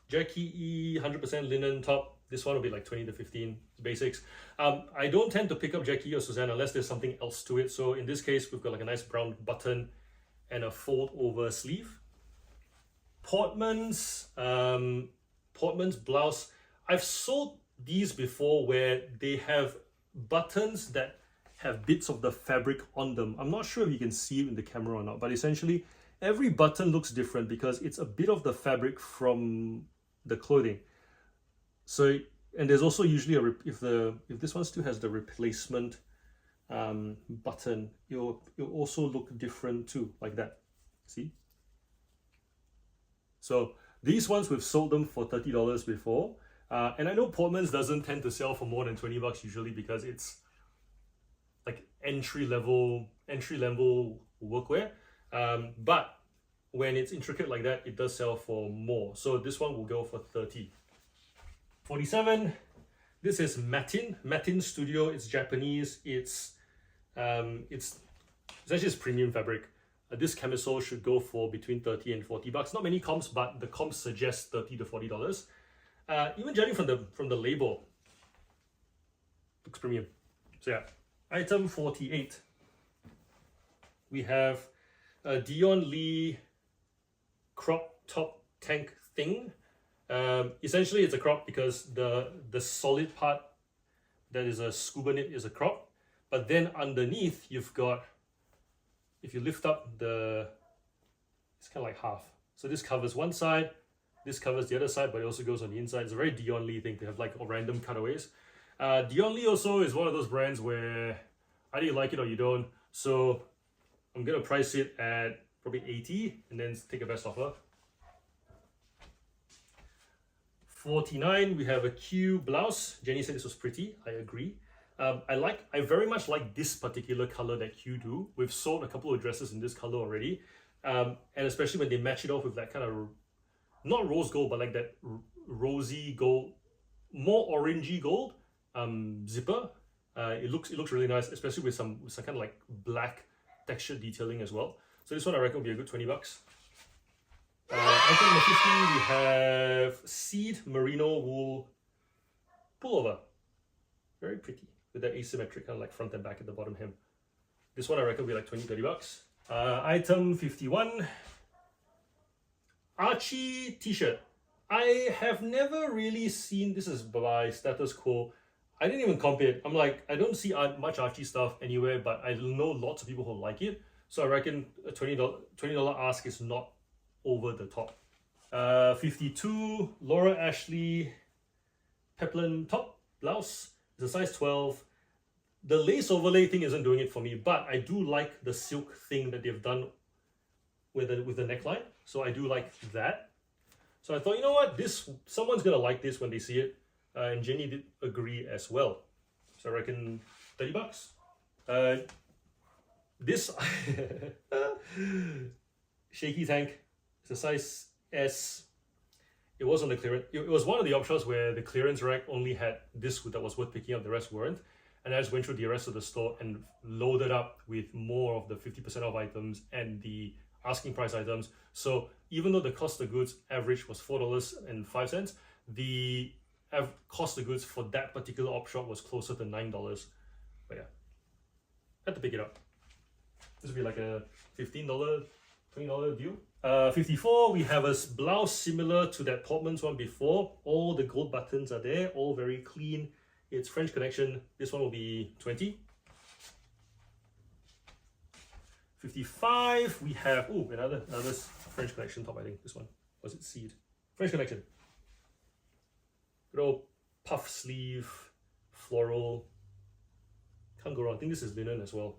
Jackie E 100% linen top. This one will be like 20 to 15, basics. I don't tend to pick up Jackie or Suzanne unless there's something else to it. So in this case, we've got like a nice brown button and a fold over sleeve. Portman's blouse. I've sold these before where they have buttons that have bits of the fabric on them. I'm not sure if you can see it in the camera or not, but essentially every button looks different because it's a bit of the fabric from the clothing. So, and there's also usually if this one still has the replacement button, it'll also look different too, like that. See? So these ones we've sold them for $30 before, and I know Portman's doesn't tend to sell for more than 20 bucks usually because it's like entry level workwear, but when it's intricate like that, it does sell for more. So this one will go for 30. 47. This is Matin Studio. It's Japanese. It's actually premium fabric. This camisole should go for between 30 and 40 bucks. Not many comps, but the comps suggest 30 to $40. Even judging from the label, looks premium. So yeah. Item 48. We have a Dion Lee crop top tank thing. Essentially, it's a crop because the solid part that is a scuba knit is a crop, but then underneath you've got, if you lift up it's kind of like half. So this covers one side, this covers the other side, but it also goes on the inside. It's a very Dion Lee thing to have like random cutaways. Dion Lee also is one of those brands where either you like it or you don't. So I'm gonna price it at probably 80 and then take a best offer. 49, we have a Q blouse. Jenny said this was pretty. I agree. I very much like this particular color that Q do. We've sold a couple of dresses in this color already, and especially when they match it off with that kind of not rose gold, but like that rosy gold, more orangey gold zipper. It looks really nice, especially with some kind of like black textured detailing as well. So this one I reckon will be a good $20. Item number 50, we have seed merino wool pullover. Very pretty with that asymmetric kind of like front and back at the bottom hem. This one I reckon will be like $20-30. Item 51, Archie t-shirt. I have never really seen, this is by Status Quo. I didn't even comp it. I'm like, I don't see much Archie stuff anywhere, but I know lots of people who like it. So I reckon a $20 ask is not over the top. 52, Laura Ashley peplum top blouse. It's a size 12. The lace overlay thing isn't doing it for me, but I do like the silk thing that they've done with the neckline. So I do like that. So I thought, you know what, someone's gonna like this when they see it. And Jenny did agree as well. So I reckon $30. This shaky tank, it's a size S. It was on the clearance. It was one of the options where the clearance rack only had this that was worth picking up, the rest weren't. And I just went through the rest of the store and loaded up with more of the 50% off items and the asking price items. So even though the cost of goods average was $4.05, the cost of goods for that particular op shop was closer to $9. But yeah, had to pick it up. This would be like a $15, $20 deal. 54, we have a blouse similar to that Portman's one before. All the gold buttons are there, all very clean. It's French Connection. This one will be 20. 55, we have another French Connection top. I think this one was it Seed. French Connection. Good old puff sleeve, floral. Can't go wrong. I think this is linen as well.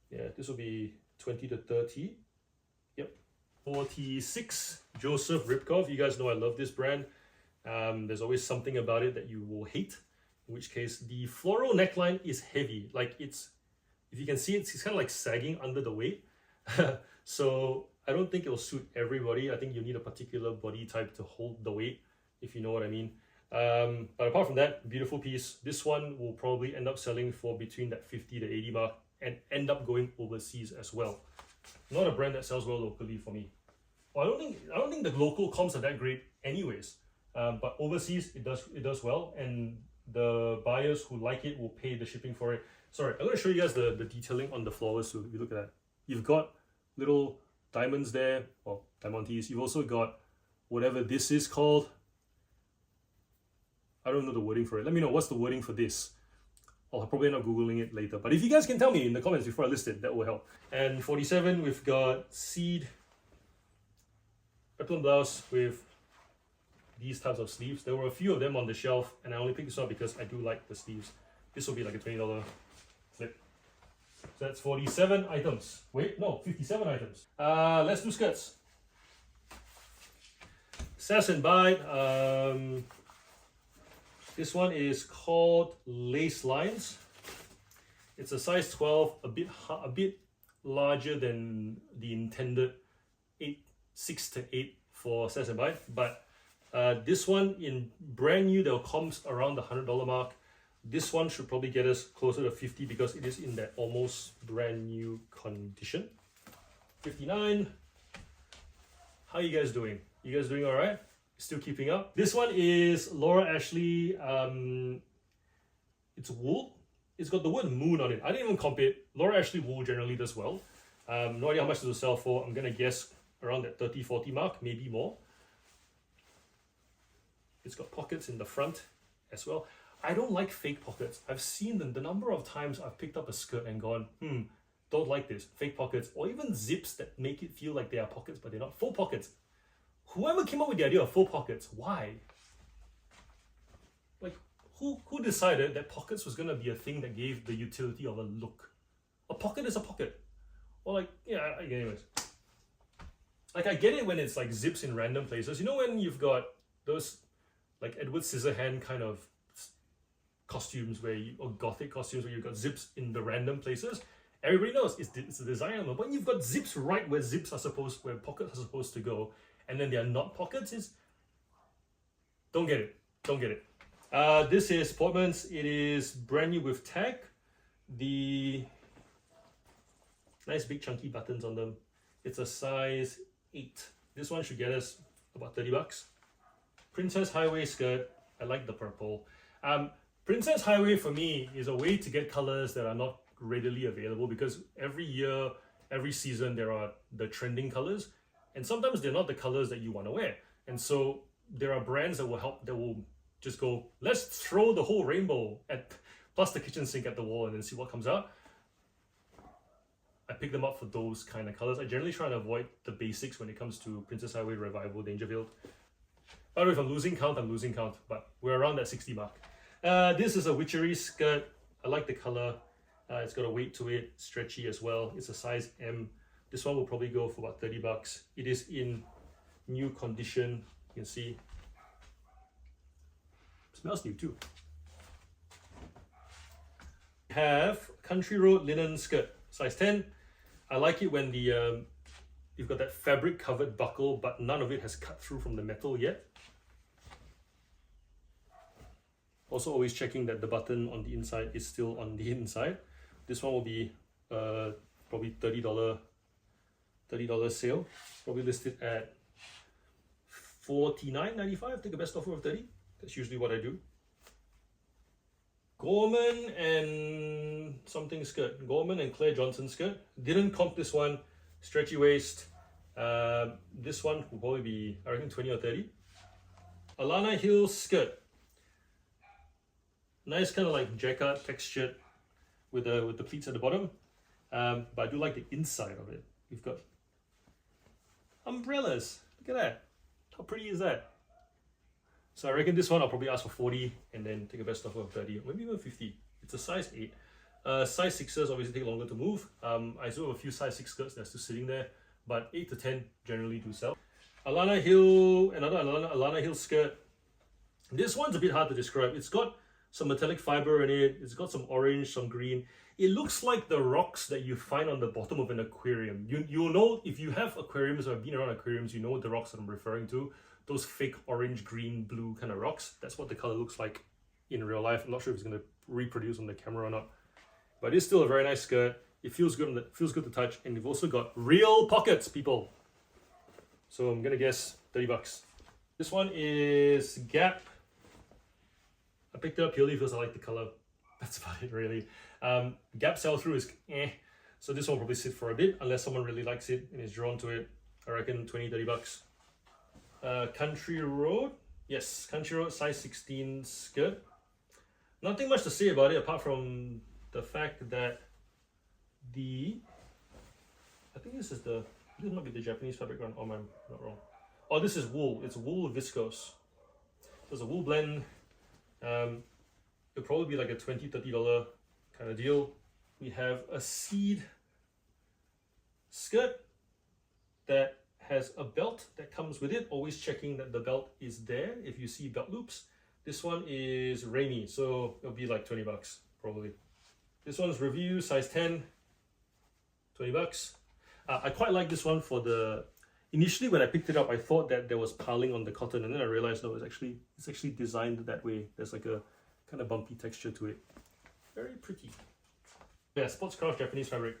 Yeah, this will be 20 to 30. Yep. 46, Joseph Ribkov. You guys know I love this brand. There's always something about it that you will hate. In which case, the floral neckline is heavy. Like if you can see it, it's kind of like sagging under the weight. So I don't think it'll suit everybody. I think you need a particular body type to hold the weight, if you know what I mean. But apart from that, beautiful piece. This one will probably end up selling for between that 50 to 80 mark and end up going overseas as well. Not a brand that sells well locally for me. Well, I don't think the local comps are that great anyways. But overseas it does well, and the buyers who like it will pay the shipping for it. Sorry, I'm going to show you guys the detailing on the flowers. So if you look at that, you've got little diamonds there, or diamantes. You've also got whatever this is called. I don't know the wording for it. Let me know what's the wording for this. I'll probably end up Googling it later. But if you guys can tell me in the comments before I list it, that will help. And 47, we've got Seed peplum blouse with these types of sleeves. There were a few of them on the shelf, and I only picked this up because I do like the sleeves. This will be like a $20 flip. So that's 47 items. Wait, no, 57 items. Let's do skirts. Sass and Bite. This one is called Lace Lines. It's a size 12, a bit larger than the intended 6 to 8 for Sass and Bite, but this one in brand new, they'll comes around the $100 mark. This one should probably get us closer to 50 because it is in that almost brand new condition. 59. How are you guys doing? You guys doing all right? Still keeping up? This one is Laura Ashley. It's wool. It's got the word moon on it. I didn't even comp it. Laura Ashley wool generally does well. No idea how much it will sell for. I'm gonna guess around that 30-40 mark, maybe more. It's got pockets in the front as well. I don't like fake pockets. I've seen them. The number of times I've picked up a skirt and gone, don't like this. Fake pockets, or even zips that make it feel like they are pockets, but they're not. Full pockets. Whoever came up with the idea of full pockets, why? Like, who decided that pockets was gonna be a thing that gave the utility of a look? A pocket is a pocket. Or like, yeah, anyways. Like I get it when it's like zips in random places. You know when you've got those like Edward Scissorhand kind of costumes or gothic costumes where you've got zips in the random places? Everybody knows it's a design element. But when you've got zips right where where pockets are supposed to go, and then they are not pockets, don't get it. Don't get it. This is Portman's. It is brand new with tag. The nice big chunky buttons on them. It's a size 8. This one should get us about 30 bucks. Princess Highway skirt. I like the purple. Princess Highway for me is a way to get colors that are not readily available, because every year, every season, there are the trending colors, and sometimes they're not the colors that you want to wear. And so there are brands that will just go, let's throw the whole rainbow plus the kitchen sink at the wall and then see what comes out. I pick them up for those kind of colors. I generally try to avoid the basics when it comes to Princess Highway, Revival, Dangerfield. By the way, if I'm losing count, I'm losing count, but we're around that 60 mark. This is a witchery skirt. I like the color. It's got a weight to it, stretchy as well. It's a size M. This one will probably go for about 30 bucks. It is in new condition. You can see. It smells new too. We have Country Road linen skirt, size 10. I like it when you've got that fabric covered buckle, but none of it has cut through from the metal yet. Also always checking that the button on the inside is still on the inside. This one will be probably $30 sale. Probably listed at $49.95. Take a best offer of 30. That's usually what I do. Gorman and something skirt. Gorman and Claire Johnson skirt. Didn't comp this one. Stretchy waist. This one will probably be, I reckon, 20 or 30. Alana Hill skirt. Nice kind of like jacquard textured with the pleats at the bottom. But I do like the inside of it. We've got umbrellas. Look at that. How pretty is that? So I reckon this one I'll probably ask for 40 and then take a best offer of 30, or maybe even 50. It's a size 8. Size 6s obviously take longer to move. I still have a few size 6 skirts that's still sitting there, but 8 to 10 generally do sell. Alana Hill, another Alana Hill skirt. This one's a bit hard to describe. It's got some metallic fiber in it. It's got some orange, some green. It looks like the rocks that you find on the bottom of an aquarium. You'll know, if you have aquariums or have been around aquariums, you know the rocks that I'm referring to. Those fake orange, green, blue kind of rocks. That's what the color looks like in real life. I'm not sure if it's going to reproduce on the camera or not. But it's still a very nice skirt. It feels good feels good to touch, and you've also got real pockets, people. So I'm gonna guess 30 bucks. This one is Gap. I picked it up purely because I like the color. That's about it, really. Gap sell-through is so this one will probably sit for a bit unless someone really likes it and is drawn to it. I reckon 20, 30 bucks. Country Road. Yes, Country Road, size 16 skirt. Nothing much to say about it apart from the fact that I think this might be the Japanese fabric run. Oh, I'm not wrong. Oh, this is wool. It's wool viscose. So it's a wool blend. It'll probably be like a $20, $30 kind of deal. We have a seed skirt that has a belt that comes with it. Always checking that the belt is there if you see belt loops. This one is Rainy, so it'll be like 20 bucks probably. This one's Review, size 10, 20 bucks. I quite like this one for initially when I picked it up, I thought that there was piling on the cotton, and then I realized no, it's actually designed that way. There's like a kind of bumpy texture to it. Very pretty. Yeah, Sportscraft Japanese fabric.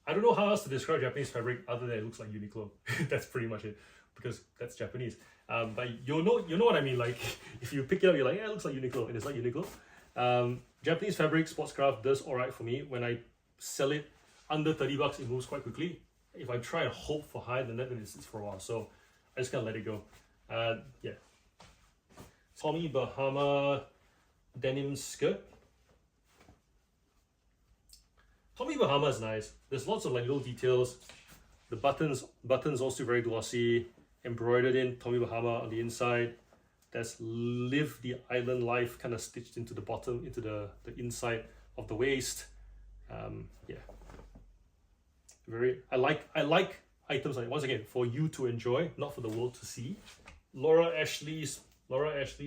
I don't know how else to describe Japanese fabric other than it looks like Uniqlo. That's pretty much it, because that's Japanese. But you know what I mean. Like if you pick it up, you're like, yeah, it looks like Uniqlo, and it's not Uniqlo. Japanese fabric, Sportscraft does alright for me. When I sell it under 30 bucks, it moves quite quickly. If I try and hope for higher than that, then it's for a while. So I just can't let it go. Yeah. Tommy Bahama denim skirt. Tommy Bahama is nice. There's lots of like little details. The buttons also very glossy, embroidered in Tommy Bahama on the inside. There's live the island life kind of stitched into the bottom, into the inside of the waist. Yeah, I like items like, once again, for you to enjoy, not for the world to see. Laura Ashley's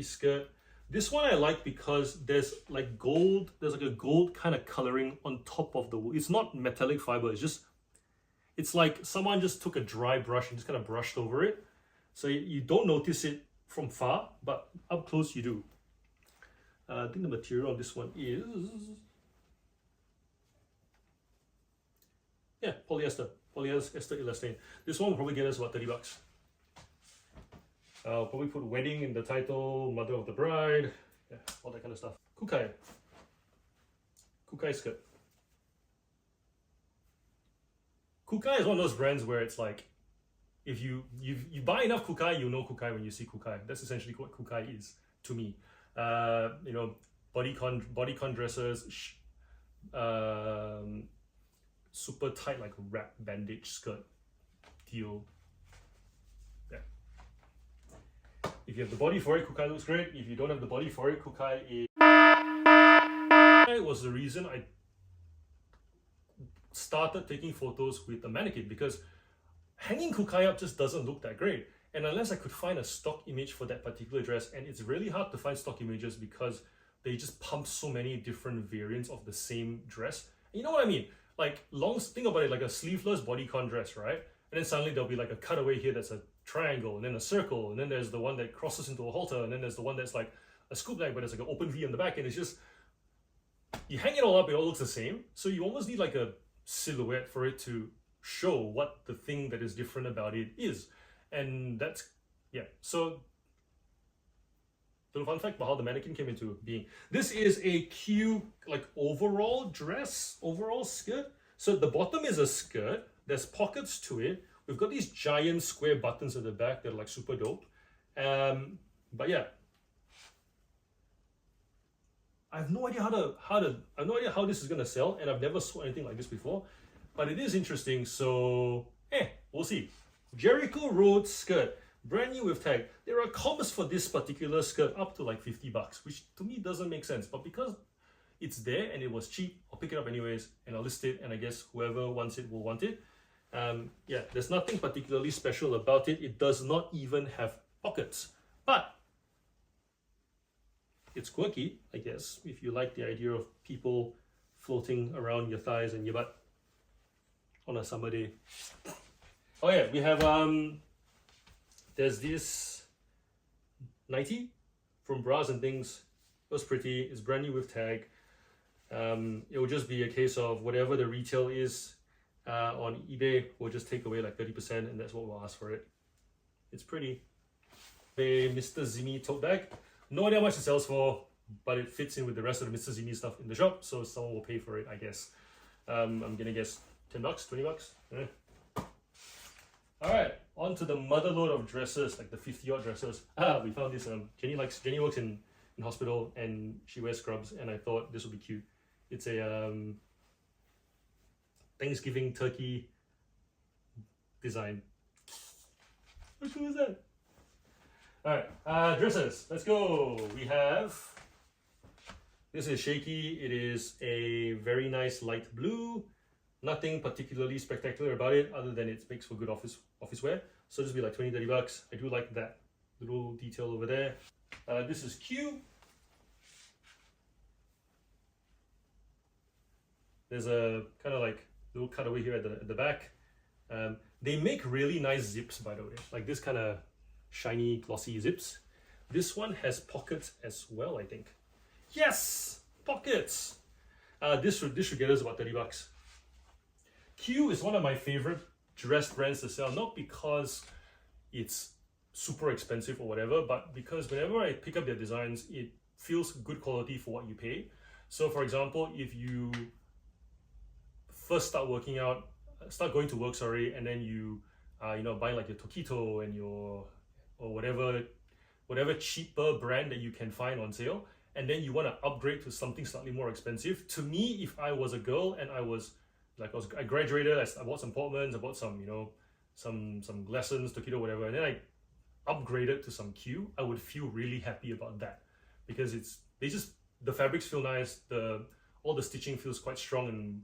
skirt. This one I like because there's like a gold kind of coloring on top of the wool. It's not metallic fiber, it's like someone just took a dry brush and just kind of brushed over it. So you don't notice it from far, but up close you do. I think the material on this one is, yeah, polyester elastane. This one will probably get us about 30 bucks. I'll probably put wedding in the title, mother of the bride, yeah, all that kind of stuff. Kukai skirt. Kukai is one of those brands where it's like, if you buy enough Kukai, you know Kukai when you see Kukai. That's essentially what Kukai is to me. You know, bodycon dresses, super tight like wrap bandage skirt deal. Yeah. If you have the body for it, Kukai looks great. If you don't have the body for it, Kukai was the reason I started taking photos with the mannequin, because hanging Kukai up just doesn't look that great. And unless I could find a stock image for that particular dress, and it's really hard to find stock images because they just pump so many different variants of the same dress. And you know what I mean? Like, think about it like a sleeveless bodycon dress, right? And then suddenly there'll be like a cutaway here that's a triangle, and then a circle, and then there's the one that crosses into a halter, and then there's the one that's like a scoop neck, but there's like an open V on the back, and it's just, you hang it all up, it all looks the same. So you almost need like a silhouette for it to show what the thing that is different about it is. And that's, yeah. So, little fun fact about how the mannequin came into being. This is a cute, like, overall skirt. So the bottom is a skirt. There's pockets to it. We've got these giant square buttons at the back that are like super dope. But yeah, I have no idea how this is gonna sell, and I've never saw anything like this before. But it is interesting, so we'll see. Jericho Road skirt, brand new with tag. There are comps for this particular skirt up to like 50 bucks, which to me doesn't make sense. But because it's there and it was cheap, I'll pick it up anyways and I'll list it, and I guess whoever wants it will want it. Yeah, there's nothing particularly special about it. It does not even have pockets, but it's quirky, I guess, if you like the idea of people floating around your thighs and your butt on a summer day. Oh yeah, we have there's this 90 from Bras and Things. It was pretty. It's brand new with tag. It will just be a case of whatever the retail is on eBay, we'll just take away like 30%, and that's what we'll ask for it. It's pretty. A Mr. Zimi tote bag. No idea how much it sells for, but it fits in with the rest of the Mr. Zimi stuff in the shop, so someone will pay for it, I guess. I'm gonna guess 10 bucks, 20 bucks. Alright, on to the motherload of dresses, like the 50 odd dresses. We found this. Jenny works in hospital and she wears scrubs, and I thought this would be cute. It's a Thanksgiving turkey design. How cool is that? Alright, dresses. Let's go. We have, this is shaky. It is a very nice light blue. Nothing particularly spectacular about it other than it makes for good office wear. So this will be like 20-30 bucks. I do like that little detail over there. This is Q. There's a kind of like little cutaway here at the back. They make really nice zips, by the way, like this kind of shiny glossy zips. This one has pockets as well, I think. Yes, pockets. This should get us about 30 bucks. Q is one of my favorite dress brands to sell, not because it's super expensive or whatever, but because whenever I pick up their designs, it feels good quality for what you pay. So for example, if you first start going to work, and then you buy like your Tokito and your, or whatever cheaper brand that you can find on sale, and then you want to upgrade to something slightly more expensive. To me, if I was a girl and I graduated, I bought some Portmans, I bought some, some Glessons, Tokito, whatever, and then I upgraded to some Q, I would feel really happy about that, because the fabrics feel nice, all the stitching feels quite strong and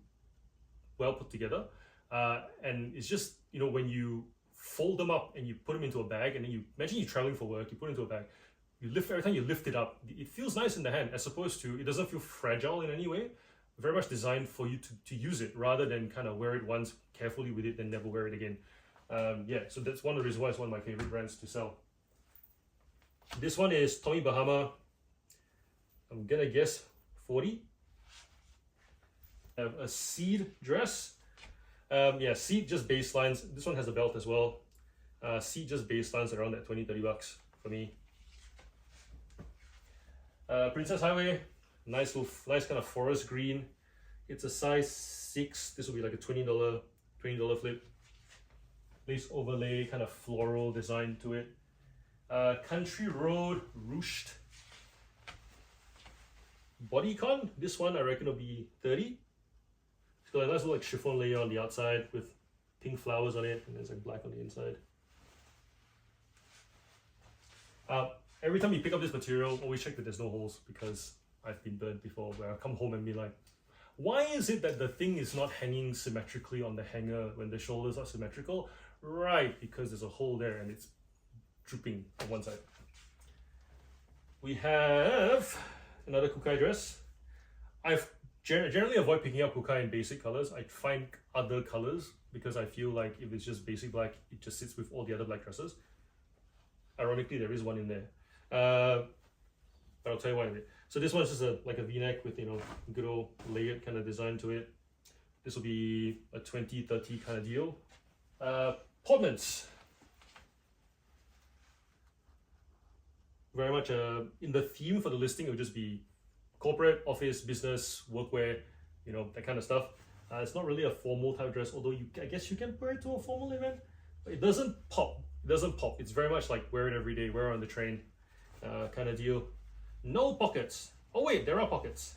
well put together, and it's just, you know, when you fold them up and you put them into a bag, and then you imagine you're traveling for work, you put it into a bag, every time you lift it up, it feels nice in the hand, as opposed to, it doesn't feel fragile in any way. Very much designed for you to use it, rather than kind of wear it once carefully with it, then never wear it again. Yeah, so that's one of the reasons why it's one of my favorite brands to sell. This one is Tommy Bahama. I'm gonna guess 40. I have a seed dress. Yeah, seed just baselines. This one has a belt as well. Seed just baselines around that 20-30 bucks for me. Princess Highway, nice kind of forest green. It's a size 6. This will be like a $20 flip. Lace overlay, kind of floral design to it. Country Road ruched bodycon. This one I reckon will be 30. It's got a nice little like chiffon layer on the outside with pink flowers on it, and there's like black on the inside. Every time you pick up this material, always check that there's no holes, because I've been burnt before where I come home and be like, why is it that the thing is not hanging symmetrically on the hanger when the shoulders are symmetrical? Right, because there's a hole there and it's drooping on one side. We have another Kukai dress. I've generally avoid picking up Kukai in basic colors. I find other colors, because I feel like if it's just basic black, it just sits with all the other black dresses. Ironically, there is one in there. But I'll tell you why in a bit. So this one's just like a V-neck with, you know, good old layered kind of design to it. This will be a 20-30 kind of deal. Portmans. Very much in the theme for the listing, it would just be corporate, office, business, workwear, you know, that kind of stuff. It's not really a formal type dress, although I guess you can wear it to a formal event. But it doesn't pop. It doesn't pop. It's very much like wear it every day, wear it on the train kind of deal. No pockets. Oh wait, there are pockets.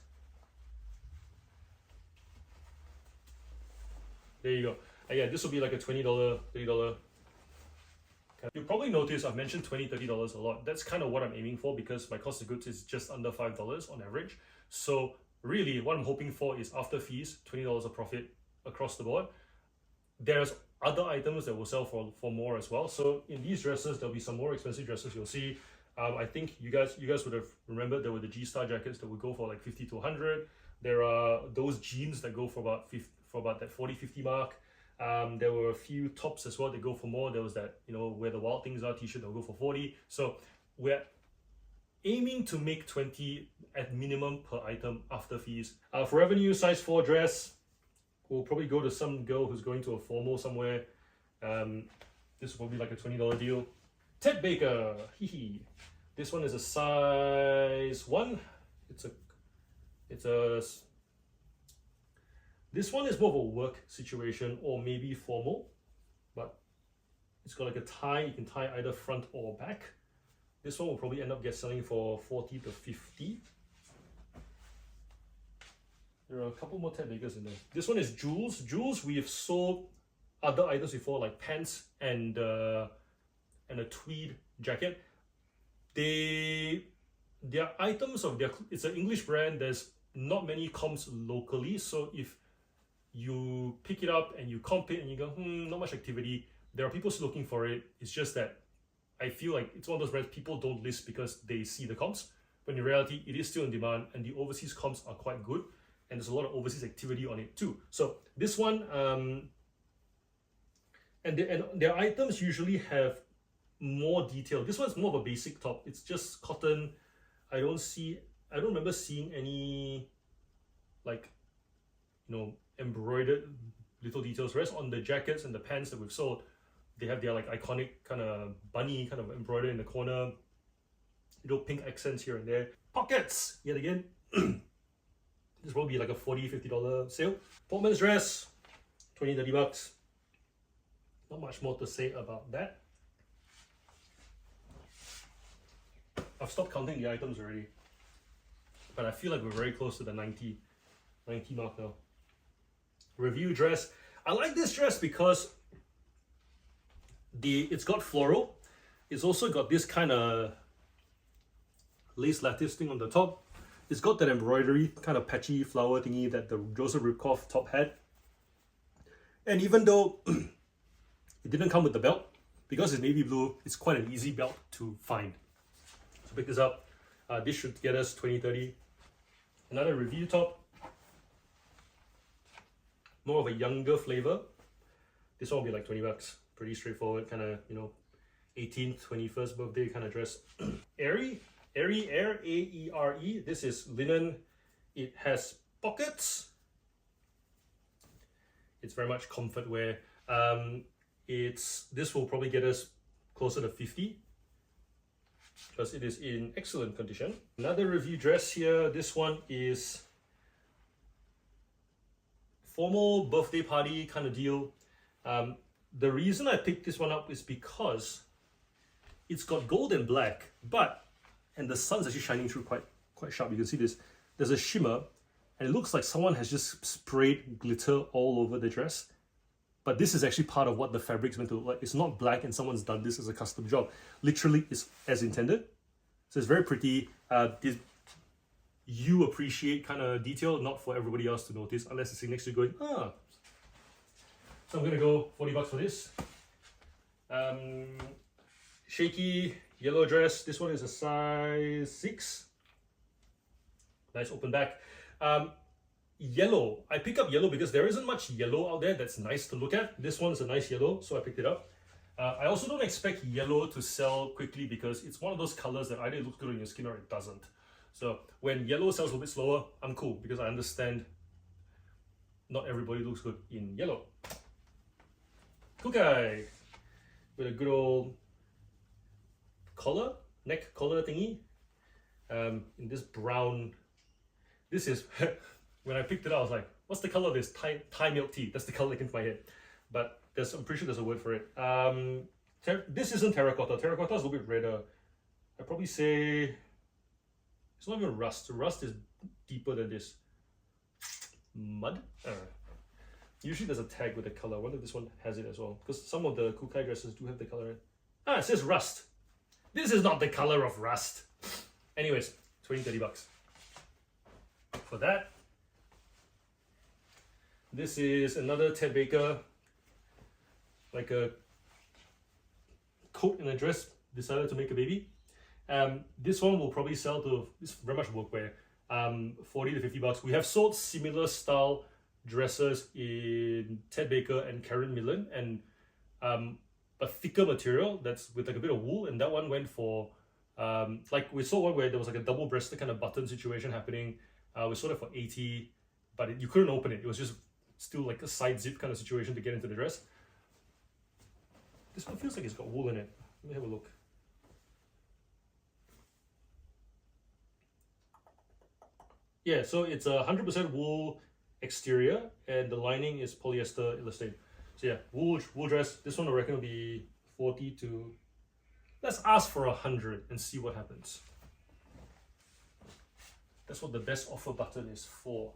There you go. Yeah, this will be like a $20, $30. You'll probably notice I've mentioned $20, $30 a lot. That's kind of what I'm aiming for, because my cost of goods is just under $5 on average. So really what I'm hoping for is after fees, $20 of profit across the board. There's other items that will sell for more as well. So in these dresses, there'll be some more expensive dresses you'll see. I think you guys would have remembered there were the G-Star jackets that would go for like 50 to 100. There are those jeans that go for about that 40, 50 mark. There were a few tops as well that go for more. There was that, you know, where the wild things are t-shirt that will go for 40. So we're aiming to make 20 at minimum per item after fees. For revenue, size 4 dress, we'll probably go to some girl who's going to a formal somewhere. This will probably like a $20 deal. Ted Baker, this one is a size 1. This one is more of a work situation or maybe formal, but it's got like a tie. You can tie either front or back. This one will probably end up selling for 40 to 50. There are a couple more Ted Bakers in there. This one is Jules. Jules, we have sold other items before, like pants and a tweed jacket. Their items it's an English brand. There's not many comps locally, so if you pick it up and you comp it and you go, not much activity, there are people still looking for it. It's just that I feel like it's one of those brands people don't list because they see the comps, but in reality it is still in demand, and the overseas comps are quite good, and there's a lot of overseas activity on it too. So this one, and their items usually have more detail. This one's more of a basic top. It's just cotton. I don't remember seeing any like, you know, embroidered little details. Rest on the jackets and the pants that we've sold, they have their like iconic kind of bunny kind of embroidered in the corner, little pink accents here and there. Pockets yet again. This will be like a $40, $50 sale. Portman's dress, 20, 30 bucks. Not much more to say about that. I've stopped counting the items already, but I feel like we're very close to the 90 mark now. Review dress. I like this dress because it's got floral. It's also got this kind of lace lattice thing on the top. It's got that embroidery, kind of patchy flower thingy that the Joseph Ribkoff top had. And even though it didn't come with the belt, because it's navy blue, it's quite an easy belt to find. So pick this up. This should get us 20-30. Another review top. More of a younger flavor. This one will be like 20 bucks. Pretty straightforward, kind of, you know, 18th, 21st birthday kind of dress. Aerie, Air, A-E-R-E. This is linen. It has pockets. It's very much comfort wear. This will probably get us closer to 50 because it is in excellent condition. Another review dress here. This one is formal birthday party kind of deal. The reason I picked this one up is because it's got gold and black, and the sun's actually shining through quite sharp. You can see this. There's a shimmer, and it looks like someone has just sprayed glitter all over the dress. But this is actually part of what the fabric's meant to look like. It's not black and someone's done this as a custom job. Literally, it's as intended. So it's very pretty. You appreciate kind of detail, not for everybody else to notice, unless it's sitting next to you going, ah. So I'm gonna go 40 bucks for this. Shaky yellow dress. This one is a size 6. Nice open back. Yellow. I pick up yellow because there isn't much yellow out there that's nice to look at. This one's a nice yellow, so I picked it up. I also don't expect yellow to sell quickly because it's one of those colors that either looks good on your skin or it doesn't. So when yellow sells a bit slower, I'm cool because I understand not everybody looks good in yellow. Cool guy with a good old collar, neck collar thingy. In this brown. This is when I picked it up, I was like, what's the color of this? Thai milk tea. That's the color that came to my head. But I'm pretty sure there's a word for it. This isn't terracotta. Terracotta is a little bit redder. I'd probably say it's not even rust. Rust is deeper than this. Mud? I don't know. Usually there's a tag with the color. I wonder if this one has it as well. Because some of the Kukai dresses do have the color in it. Ah, it says rust. This is not the color of rust. Anyways, 20-30 bucks. For that. This is another Ted Baker, like a coat and a dress, decided to make a baby. This one will probably sell to, it's very much workwear, 40 to 50 bucks. We have sold similar style dresses in Ted Baker and Karen Millen, and a thicker material that's with like a bit of wool, and that one went for, like we saw one where there was like a double-breasted kind of button situation happening. We sold it for 80, but you couldn't open it. It was just still like a side zip kind of situation to get into the dress. This one feels like it's got wool in it. Let me have a look. Yeah, so it's a 100% wool exterior, and the lining is polyester elastane. So yeah, wool dress. This one I reckon will be 40 to. Let's ask for 100 and see what happens. That's what the best offer button is for.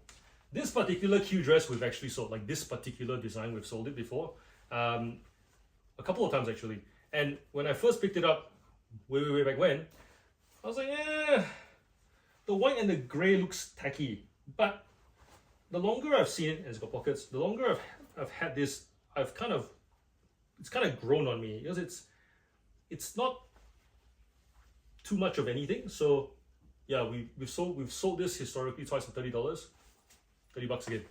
This particular Q dress we've actually sold, like this particular design, we've sold it before. A couple of times actually. And when I first picked it up, way back when, I was like, the white and the grey looks tacky. But the longer I've seen it, and it's got pockets, the longer I've had this, it's kind of grown on me because it's not too much of anything. So yeah, we've sold this historically twice for $30. $30 again.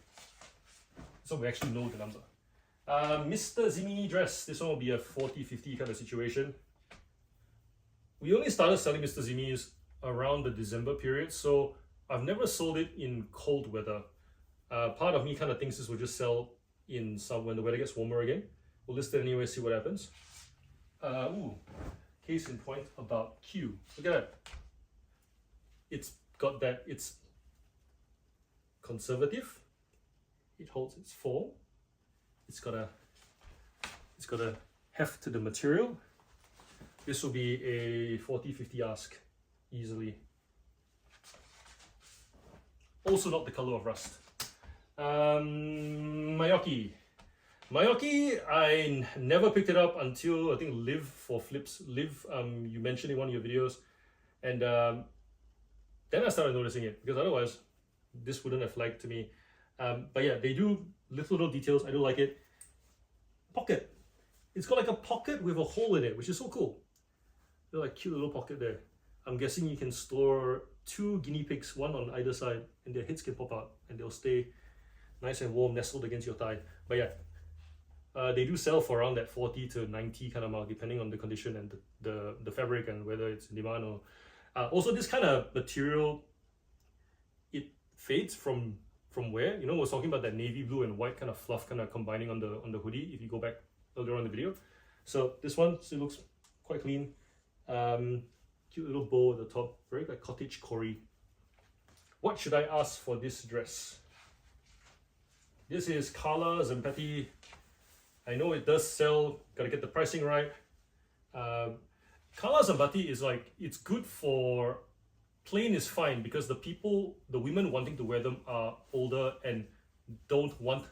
So we actually know the number. Mr. Zimini dress. This one will be a 40-50 kind of situation. We only started selling Mr. Ziminis around the December period, so I've never sold it in cold weather. Part of me kind of thinks this will just sell in when the weather gets warmer again. We'll list it anyway, see what happens. Case in point about Q. Look at that. It's got that, it's conservative. It holds its form. It's got a heft to the material. This will be a 40-50 ask easily. Also not the color of rust. Mayoki. Mayaki, I never picked it up until I think Liv for Flips. Liv, you mentioned in one of your videos, and then I started noticing it because otherwise this wouldn't have flagged to me. But yeah, they do little details. I do like it. Pocket. It's got like a pocket with a hole in it, which is so cool. They're like cute little pocket there. I'm guessing you can store 2 guinea pigs, one on either side, and their heads can pop out and they'll stay nice and warm, nestled against your thigh. But yeah, they do sell for around that 40 to 90 kind of mark, depending on the condition and the fabric and whether it's in demand or. Also, this kind of material, it fades from where, you know, we're talking about that navy blue and white kind of fluff kind of combining on the hoodie. If you go back earlier on in the video, so this one still looks quite clean. Cute little bow at the top, very like cottage core. What should I ask for this dress? This is Carla Zampetti. I know it does sell, gotta get the pricing right. Carla Zampetti is like, it's good for, plain is fine because the women wanting to wear them are older and don't want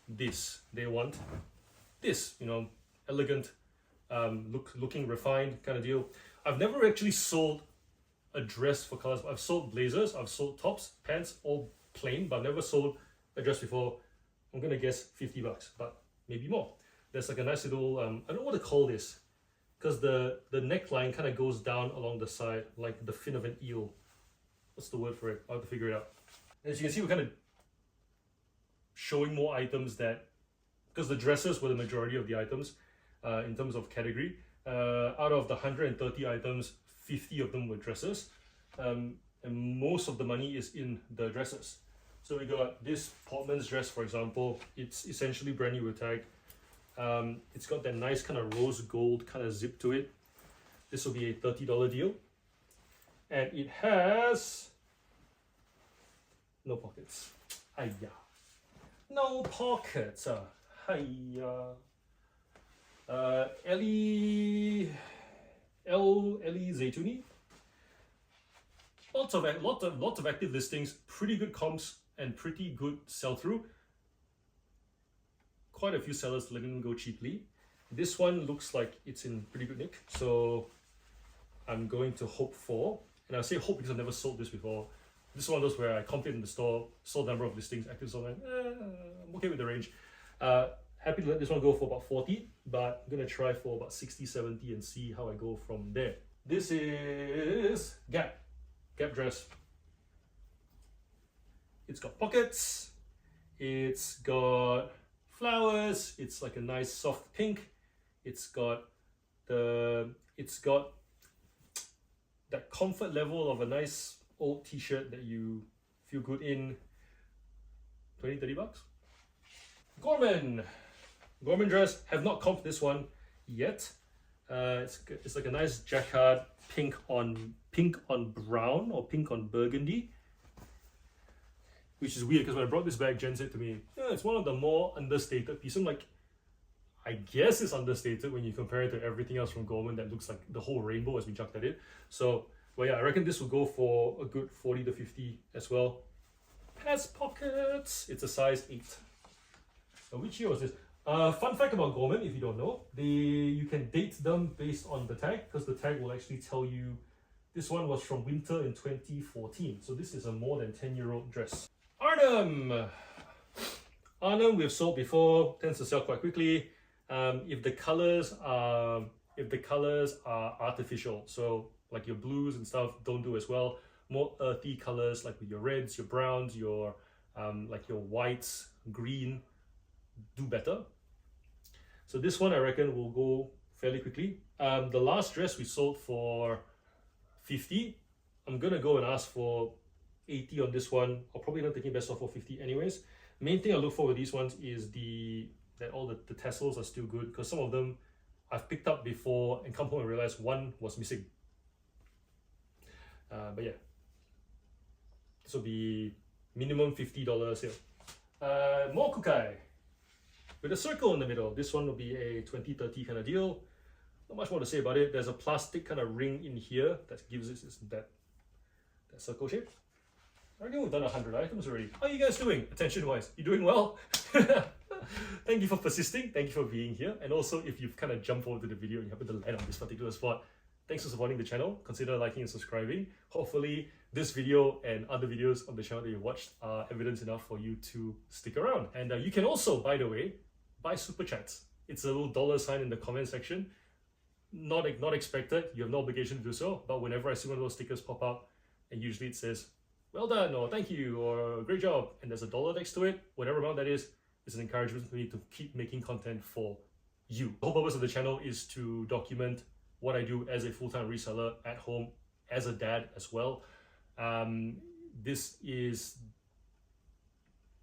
this. They want this, you know, elegant, looking refined kind of deal. I've never actually sold a dress for colors. I've sold blazers, I've sold tops, pants, all plain, but I've never sold a dress before. I'm gonna guess $50, but maybe more. There's like a nice little, I don't know what to call this, because the neckline kind of goes down along the side like the fin of an eel. What's the word for it? I'll have to figure it out. As you can see, we're kind of showing more items that, because the dresses were the majority of the items in terms of category. Out of the 130 items, 50 of them were dresses, and most of the money is in the dresses. So we got this Portman's dress, for example. It's essentially brand new with tag. It's got that nice kind of rose gold kind of zip to it. This will be a $30 deal. And it has no pockets. Hiya. No pockets. Hiya. Ellie Zaytuni. Lots of active listings, pretty good comps and pretty good sell-through. Quite a few sellers letting them go cheaply. This one looks like it's in pretty good nick, so I'm going to hope for, and I say hope because I've never sold this before. This is one of those where I comped in the store, sold number of listings, active sold, I'm okay with the range. Happy to let this one go for about 40, but I'm gonna try for about 60, 70 and see how I go from there. This is Gap dress. It's got pockets, it's got flowers, it's like a nice soft pink, it's got that comfort level of a nice old t-shirt that you feel good in. 20-30 bucks. Gorman dress, have not comped this one yet. It's like a nice jacquard, pink on brown or pink on burgundy, which is weird because when I brought this back, Jen said to me, yeah, it's one of the more understated pieces. I'm like, I guess it's understated when you compare it to everything else from Gorman that looks like the whole rainbow as we chucked at it. So, well, yeah, I reckon this will go for a good 40 to 50 as well. Has pockets. It's a size 8. So which year was this? Fun fact about Gorman, if you don't know, you can date them based on the tag, because the tag will actually tell you this one was from winter in 2014. So this is a more than 10-year-old dress. Arnhem we've sold before, tends to sell quite quickly. If the colors are artificial, so like your blues and stuff don't do as well. More earthy colors like with your reds, your browns, your like your whites, green, do better. So this one I reckon will go fairly quickly. The last dress we sold for 50. I'm gonna go and ask for 80 on this one. I'll probably not taking best off for 50 anyways. Main thing I look for with these ones is that all the tassels are still good, because some of them I've picked up before and come home and realized one was missing. But yeah, this will be minimum $50 sale. More Kukai with a circle in the middle. This one will be a 20-30 kind of deal. Not much more to say about it. There's a plastic kind of ring in here that gives it that circle shape. I reckon we've done 100 items already. How are you guys doing, attention-wise? You doing well? Thank you for persisting. Thank you for being here. And also, if you've kind of jumped over to the video and you happen to land on this particular spot, thanks for supporting the channel. Consider liking and subscribing. Hopefully, this video and other videos on the channel that you watched are evidence enough for you to stick around. And you can also, by the way, buy super chats. It's a little dollar sign in the comment section. Not expected. You have no obligation to do so. But whenever I see one of those stickers pop up, and usually it says, "Well done," or "Thank you," or "Great job," and there's a dollar next to it, whatever amount that is an encouragement for me to keep making content for you. The whole purpose of the channel is to document what I do as a full-time reseller at home, as a dad as well. This is,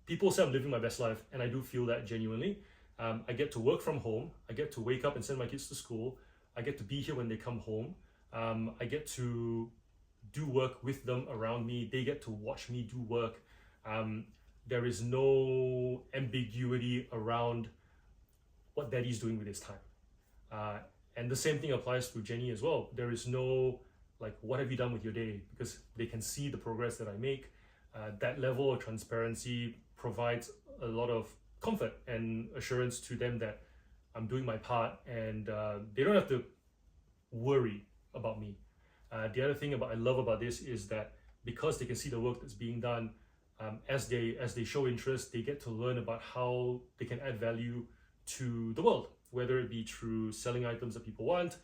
people say I'm living my best life, and I do feel that genuinely. I get to work from home. I get to wake up and send my kids to school. I get to be here when they come home. I get to do work with them around me. They get to watch me do work. There is no ambiguity around what daddy's doing with his time. And the same thing applies to Jenny as well. There is no, like, what have you done with your day? Because they can see the progress that I make. That level of transparency provides a lot of comfort and assurance to them that I'm doing my part, and they don't have to worry about me. The other thing I love about this is that because they can see the work that's being done, as they show interest, they get to learn about how they can add value to the world, whether it be through selling items that people want,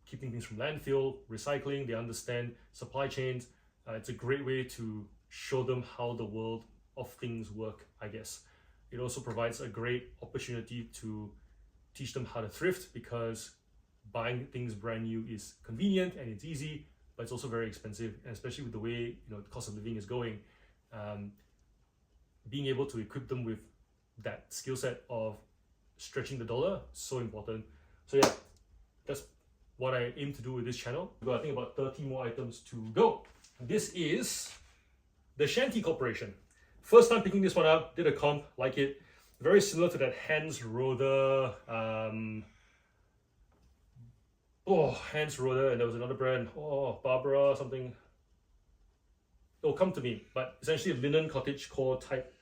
keeping things from landfill, recycling. They understand supply chains. It's a great way to show them how the world of things work, I guess. It also provides a great opportunity to teach them how to thrift, because buying things brand new is convenient and it's easy, but it's also very expensive, and especially with the way the cost of living is going, being able to equip them with that skill set of stretching the dollar, so important. So yeah, that's what I aim to do with this channel. We've got, I think, about 30 more items to go. This is the Shanty Corporation. First time picking this one up, did a comp, like it. Very similar to that Hans Roeder, Hans Roeder, and there was another brand, Barbara something. It'll come to me, but essentially linen cottage core type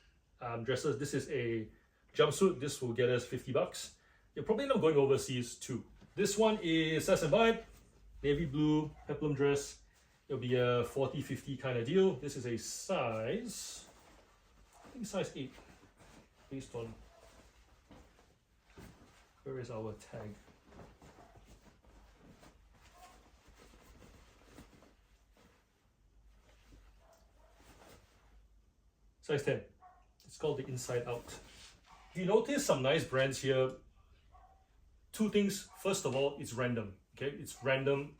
dresses. This is a jumpsuit. This will get us $50. You'll probably end up going overseas too. This one is Sass & Vibe, navy blue, peplum dress. It'll be a 40-50 kind of deal. This is a size, I think size 8, based on, where is our tag? Size 10. It's called the Inside Out. If you notice some nice brands here, two things. First of all, it's random. Okay, it's random.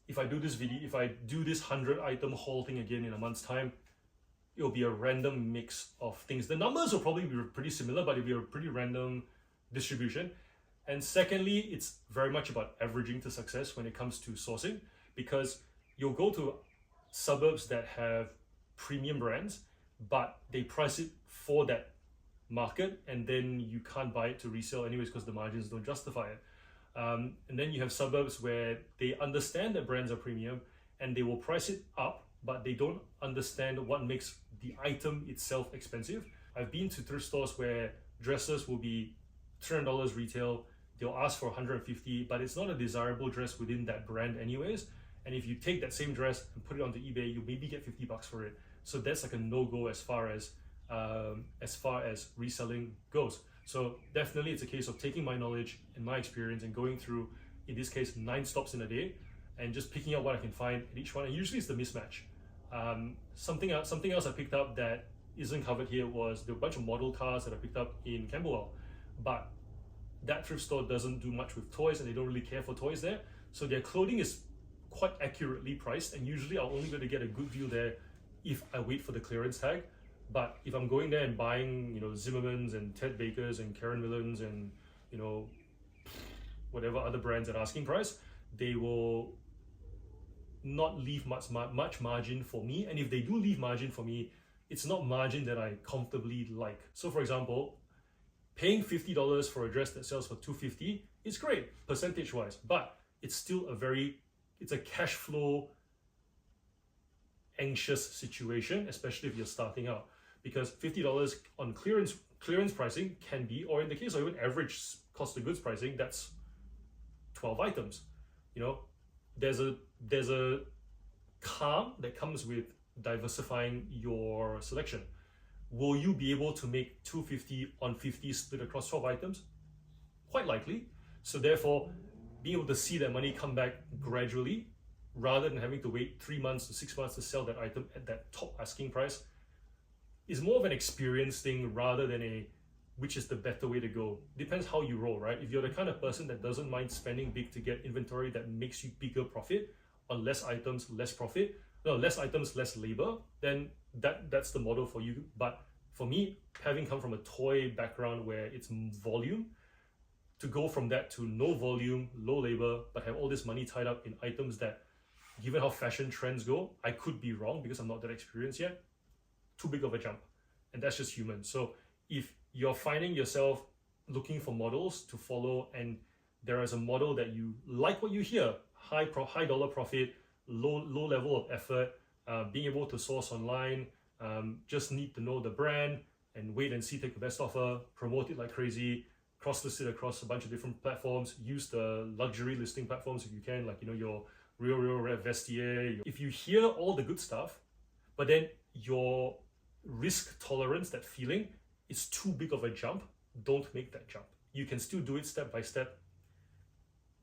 If I do this video, if I do this 100 item haul thing again in a month's time, it'll be a random mix of things. The numbers will probably be pretty similar, but it'll be a pretty random distribution. And secondly, it's very much about averaging to success when it comes to sourcing, because you'll go to suburbs that have premium brands, but they price it for that market, and then you can't buy it to resell anyways because the margins don't justify it. And then you have suburbs where they understand that brands are premium and they will price it up, but they don't understand what makes the item itself expensive. I've been to thrift stores where dresses will be $300 retail, they'll ask for $150, but it's not a desirable dress within that brand anyways. And if you take that same dress and put it onto eBay, you maybe get $50 for it. So that's like a no-go as far as reselling goes. So definitely it's a case of taking my knowledge and my experience and going through, in this case, 9 stops in a day, and just picking out what I can find at each one. And usually it's the mismatch. Something else I picked up that isn't covered here was the bunch of model cars that I picked up in Camberwell. But that thrift store doesn't do much with toys, and they don't really care for toys there. So their clothing is quite accurately priced, and usually I'll only be able to get a good deal there if I wait for the clearance tag. But if I'm going there and buying, Zimmerman's and Ted Baker's and Karen Millen's and, whatever other brands at asking price, they will not leave much margin for me. And if they do leave margin for me, it's not margin that I comfortably like. So for example, paying $50 for a dress that sells for $250, it's great percentage wise, but it's still it's a cash flow anxious situation, especially if you're starting out, because $50 on clearance pricing can be, or in the case of even average cost of goods pricing, that's 12 items. You know, there's a calm that comes with diversifying your selection. Will you be able to make $250 on 50 split across 12 items? Quite likely. So therefore, being able to see that money come back gradually rather than having to wait 3 months to 6 months to sell that item at that top asking price is more of an experience thing rather than a which is the better way to go. Depends how you roll, right? If you're the kind of person that doesn't mind spending big to get inventory that makes you bigger profit on less items, less profit, no, less items, less labor, then that's the model for you. But for me, having come from a toy background where it's volume, to go from that to no volume, low labor, but have all this money tied up in items that, given how fashion trends go, I could be wrong because I'm not that experienced yet. Too big of a jump. And that's just human. So if you're finding yourself looking for models to follow and there is a model that you like what you hear, high dollar profit, low level of effort, being able to source online, just need to know the brand and wait and see, take the best offer, promote it like crazy, cross-list it across a bunch of different platforms, use the luxury listing platforms if you can, like, you know, your Real, Vestiaire. If you hear all the good stuff, but then your risk tolerance, that feeling, is too big of a jump, don't make that jump. You can still do it step by step,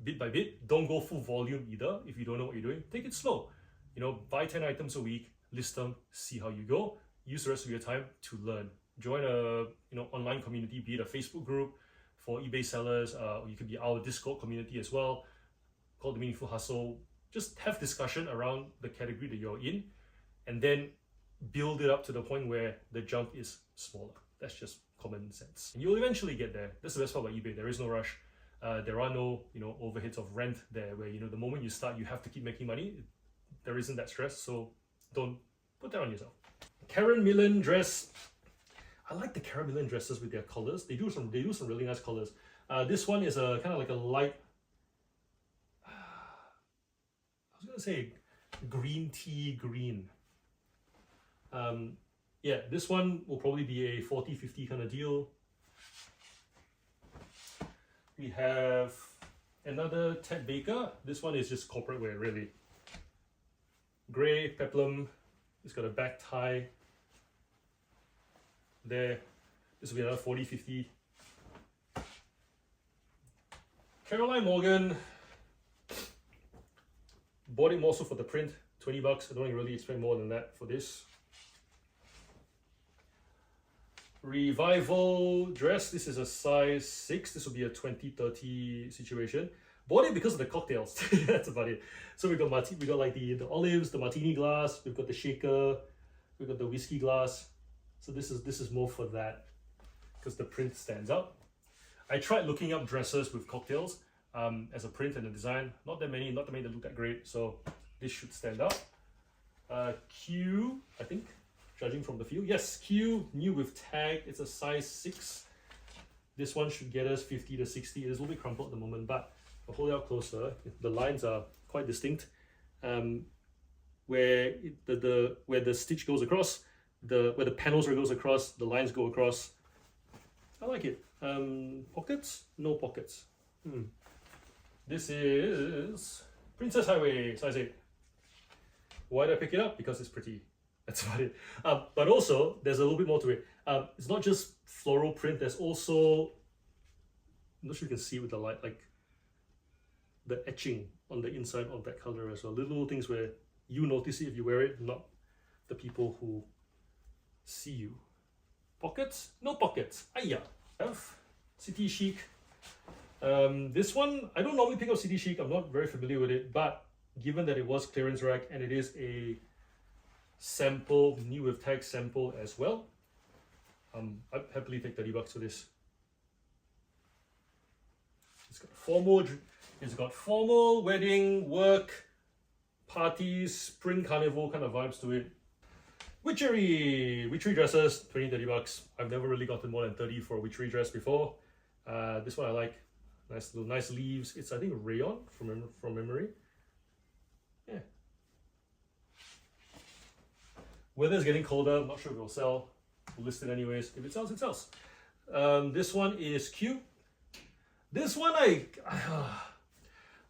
bit by bit. Don't go full volume either if you don't know what you're doing. Take it slow. You know, buy 10 items a week, list them, see how you go. Use the rest of your time to learn. Join a online community, be it a Facebook group for eBay sellers, or you could be our Discord community as well, called The Meaningful Hustle. Just have discussion around the category that you're in, and then build it up to the point where the jump is smaller. That's just common sense. And you'll eventually get there. That's the best part about eBay. There is no rush. There are no overheads of rent there where the moment you start you have to keep making money. There isn't that stress, so don't put that on yourself. Karen Millen dress. I like the Karen Millen dresses with their colors. They do some really nice colors. This one is a kind of like a light, I was gonna say green tea green. Yeah, this one will probably be a 40-50 kind of deal. We have another Ted Baker. This one is just corporate wear, really. Grey, peplum. It's got a back tie there. This will be another 40-50. Caroline Morgan. Bought it more so for the print, $20. I don't really expect more than that for this. Revival dress. This is a size 6. This will be a 20-30 situation. Bought it because of the cocktails. That's about it. So we got like the olives, the martini glass. We've got the shaker. We've got the whiskey glass. So this is more for that because the print stands out. I tried looking up dresses with cocktails as a print and a design. Not that many that look that great. So this should stand out. Q, I think. Judging from the feel. Yes, Q, new with tag. It's a size 6. This one should get us 50 to 60. It is a little bit crumpled at the moment, but I'll hold it out closer. The lines are quite distinct. Where the stitch goes across, where the panels goes across, the lines go across. I like it. Pockets? No pockets. This is Princess Highway, size 8. Why did I pick it up? Because it's pretty. That's about it. But also, there's a little bit more to it. It's not just floral print. There's also, I'm not sure you can see with the light, like the etching on the inside of that color as well. Little things where you notice it if you wear it, not the people who see you. Pockets? No pockets. Ayya. Have City Chic. This one, I don't normally pick up City Chic. I'm not very familiar with it, but given that it was clearance rack and it is a sample, new with tag sample as well, I'd happily take $30 for this. It's got formal, wedding, work, parties, spring carnival kind of vibes to it. Witchery dresses, $20-$30. I've never really gotten more than 30 for a witchery dress before. This one I like. Nice leaves. It's, I think, rayon from memory. Yeah. Weather's getting colder. I'm not sure if it'll sell. we'll list it anyways. If it sells, it sells. This one is Q. This one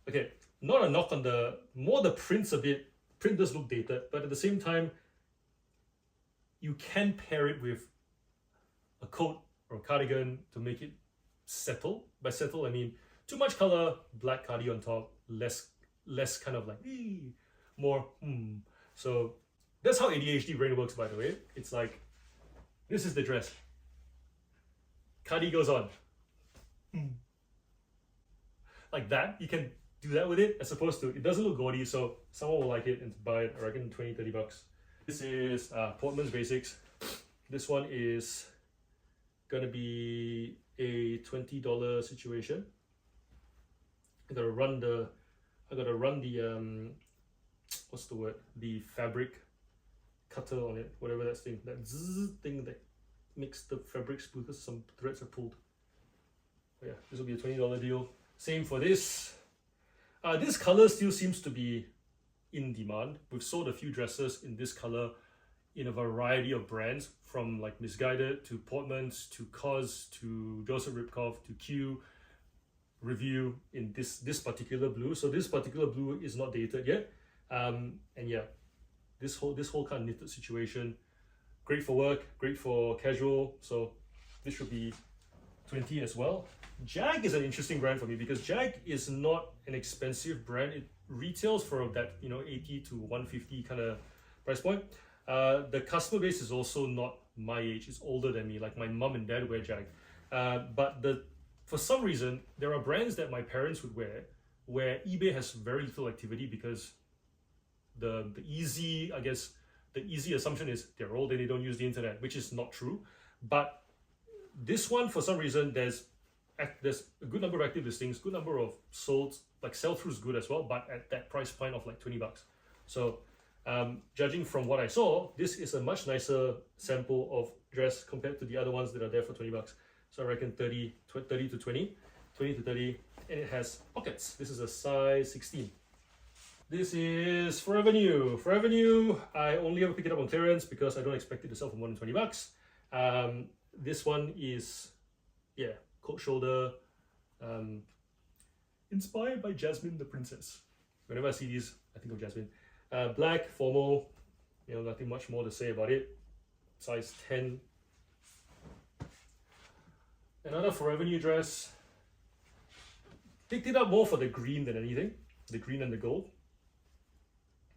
okay, not a knock on the print's a bit, print does look dated, but at the same time, you can pair it with a coat or a cardigan to make it settle. By settle, I mean too much color, black cardi on top, less kind of like more. So that's how ADHD brain works, by the way. It's like, this is the dress. Cardi goes on. Like that, you can do that with it, as opposed to, it doesn't look gaudy, so someone will like it and buy it, I reckon 20-30 bucks. This is Portman's Basics. This one is gonna be a $20 situation. I gotta run the what's the word? The fabric cutter on it, whatever that thing that makes the fabric smooth because some threads are pulled. But yeah, this will be a $20 deal. Same for this. This color still seems to be in demand. We've sold a few dresses in this color in a variety of brands, from like Misguided to Portman's to COS to Joseph Ribkoff to Q, Review in this particular blue. So this particular blue is not dated yet. And yeah, this whole kind of knitted situation, great for work, great for casual. So this should be 20 as well. Jag is an interesting brand for me because Jag is not an expensive brand. It retails for that 80 to 150 kind of price point. The customer base is also not my age. It's older than me. Like my mom and dad wear Jag. But for some reason, there are brands that my parents would wear where eBay has very little activity because the easy assumption is they're old and they don't use the internet, which is not true. But this one, for some reason, there's a good number of active listings, good number of sold, like sell-through is good as well, but at that price point of like 20 bucks. So judging from what I saw, this is a much nicer sample of dress compared to the other ones that are there for 20 bucks. So I reckon 30 to 20 to 30, and it has pockets. This is a size 16. This is Forever New. Forever New, I only ever pick it up on clearance because I don't expect it to sell for more than 20 bucks. This one is, yeah, coat shoulder, inspired by Jasmine the Princess. Whenever I see these, I think of Jasmine. Black, formal, nothing much more to say about it. Size 10. Another Forever New dress. Picked it up more for the green than anything. The green and the gold.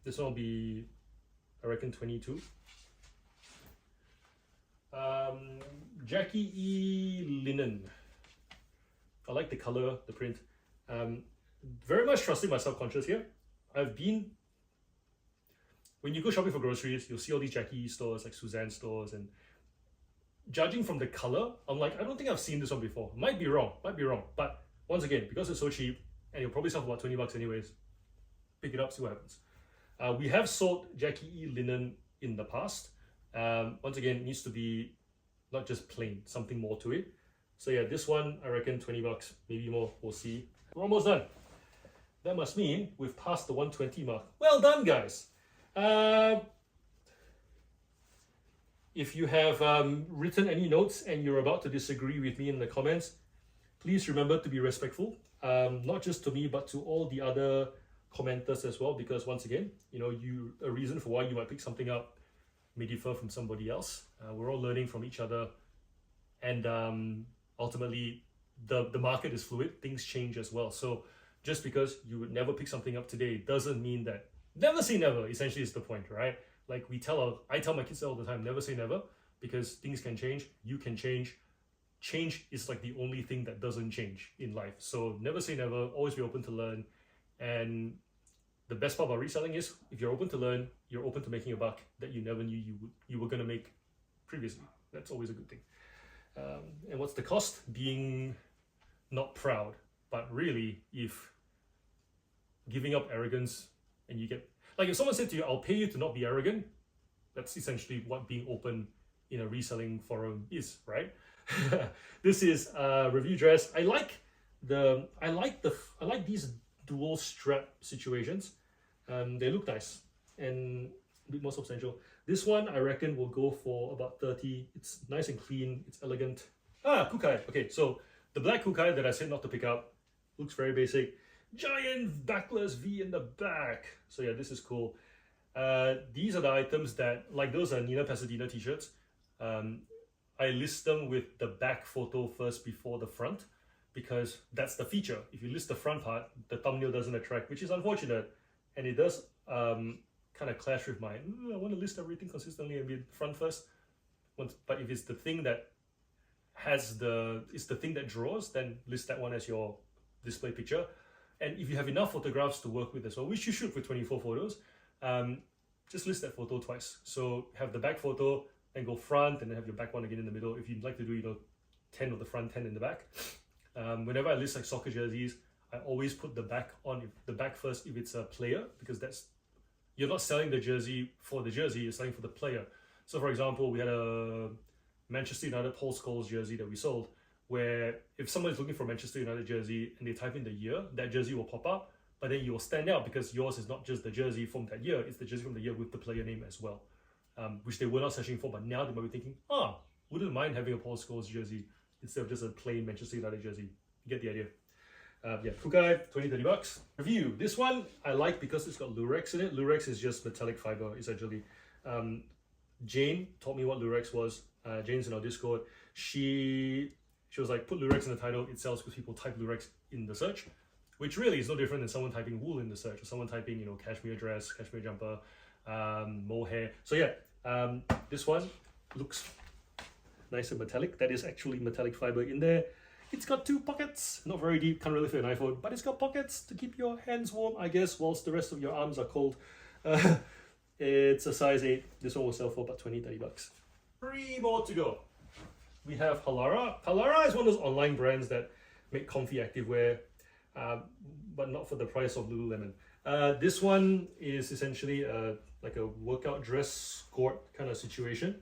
This one will be, I reckon, 22. Jackie E linen. I like the color, the print. Very much trusting my subconscious here. When you go shopping for groceries, you'll see all these Jackie E stores, like Suzanne stores, and judging from the color, I'm like, I don't think I've seen this one before. Might be wrong. But once again, because it's so cheap, and you'll probably sell for about 20 bucks anyways, pick it up, see what happens. We have sold Jackie E linen in the past. Once again, it needs to be not just plain, something more to it. So yeah, this one, I reckon 20 bucks, maybe more, we'll see. We're almost done. That must mean we've passed the 120 mark. Well done, guys. If you have written any notes and you're about to disagree with me in the comments, please remember to be respectful, not just to me, but to all the other commenters as well, because once again, a reason for why you might pick something up may differ from somebody else. We're all learning from each other, and ultimately the market is fluid, things change as well. So just because you would never pick something up today doesn't mean that, never say never, essentially is the point, right? Like I tell my kids all the time, never say never, because things can change, you can change. Change is like the only thing that doesn't change in life. So never say never, always be open to learn. And the best part about reselling is if you're open to learn, you're open to making a buck that you never knew you were going to make previously. That's always a good thing. And what's the cost? Being not proud, but really, if giving up arrogance and you get, like if someone said to you, I'll pay you to not be arrogant, that's essentially what being open in a reselling forum is, right? This is a review dress. I like these dual strap situations. They look nice and a bit more substantial. This one I reckon will go for about 30. It's nice and clean, it's elegant. Kukai. Okay, so the black Kukai that I said not to pick up looks very basic. Giant backless V in the back. So yeah, this is cool. These are the items that, like those are Nina Pasadena t-shirts. I list them with the back photo first before the front because that's the feature. If you list the front part, the thumbnail doesn't attract, which is unfortunate. And it does kind of clash with my, I want to list everything consistently and be front first. But if it's the thing that it's the thing that draws, then list that one as your display picture. And if you have enough photographs to work with as well, which you should with 24 photos, just list that photo twice. So have the back photo, then go front, and then have your back one again in the middle. If you'd like to do, 10 of the front, 10 in the back. Whenever I list like soccer jerseys, I always put the back on, the back first if it's a player, because you're not selling the jersey for the jersey, you're selling for the player. So for example, we had a Manchester United Paul Scholes jersey that we sold, where if someone is looking for a Manchester United jersey and they type in the year, that jersey will pop up, but then you will stand out because yours is not just the jersey from that year, it's the jersey from the year with the player name as well, which they were not searching for, but now they might be thinking, wouldn't mind having a Paul Scholes jersey instead of just a plain Manchester United jersey. You get the idea. Kukai, 20-30 bucks. Review. This one I like because it's got Lurex in it. Lurex is just metallic fiber, essentially. Jane taught me what Lurex was. Jane's in our Discord. She was like, put Lurex in the title. It sells because people type Lurex in the search, which really is no different than someone typing wool in the search or someone typing, cashmere dress, cashmere jumper, mohair. So yeah, this one looks nice and metallic. That is actually metallic fiber in there. It's got 2 pockets, not very deep, can't really fit an iPhone, but it's got pockets to keep your hands warm, I guess, whilst the rest of your arms are cold. It's a size 8. This one will sell for about 20-30 bucks. 3 more to go. We have Halara. Halara is one of those online brands that make comfy activewear, but not for the price of Lululemon. This one is essentially like a workout dress skirt kind of situation.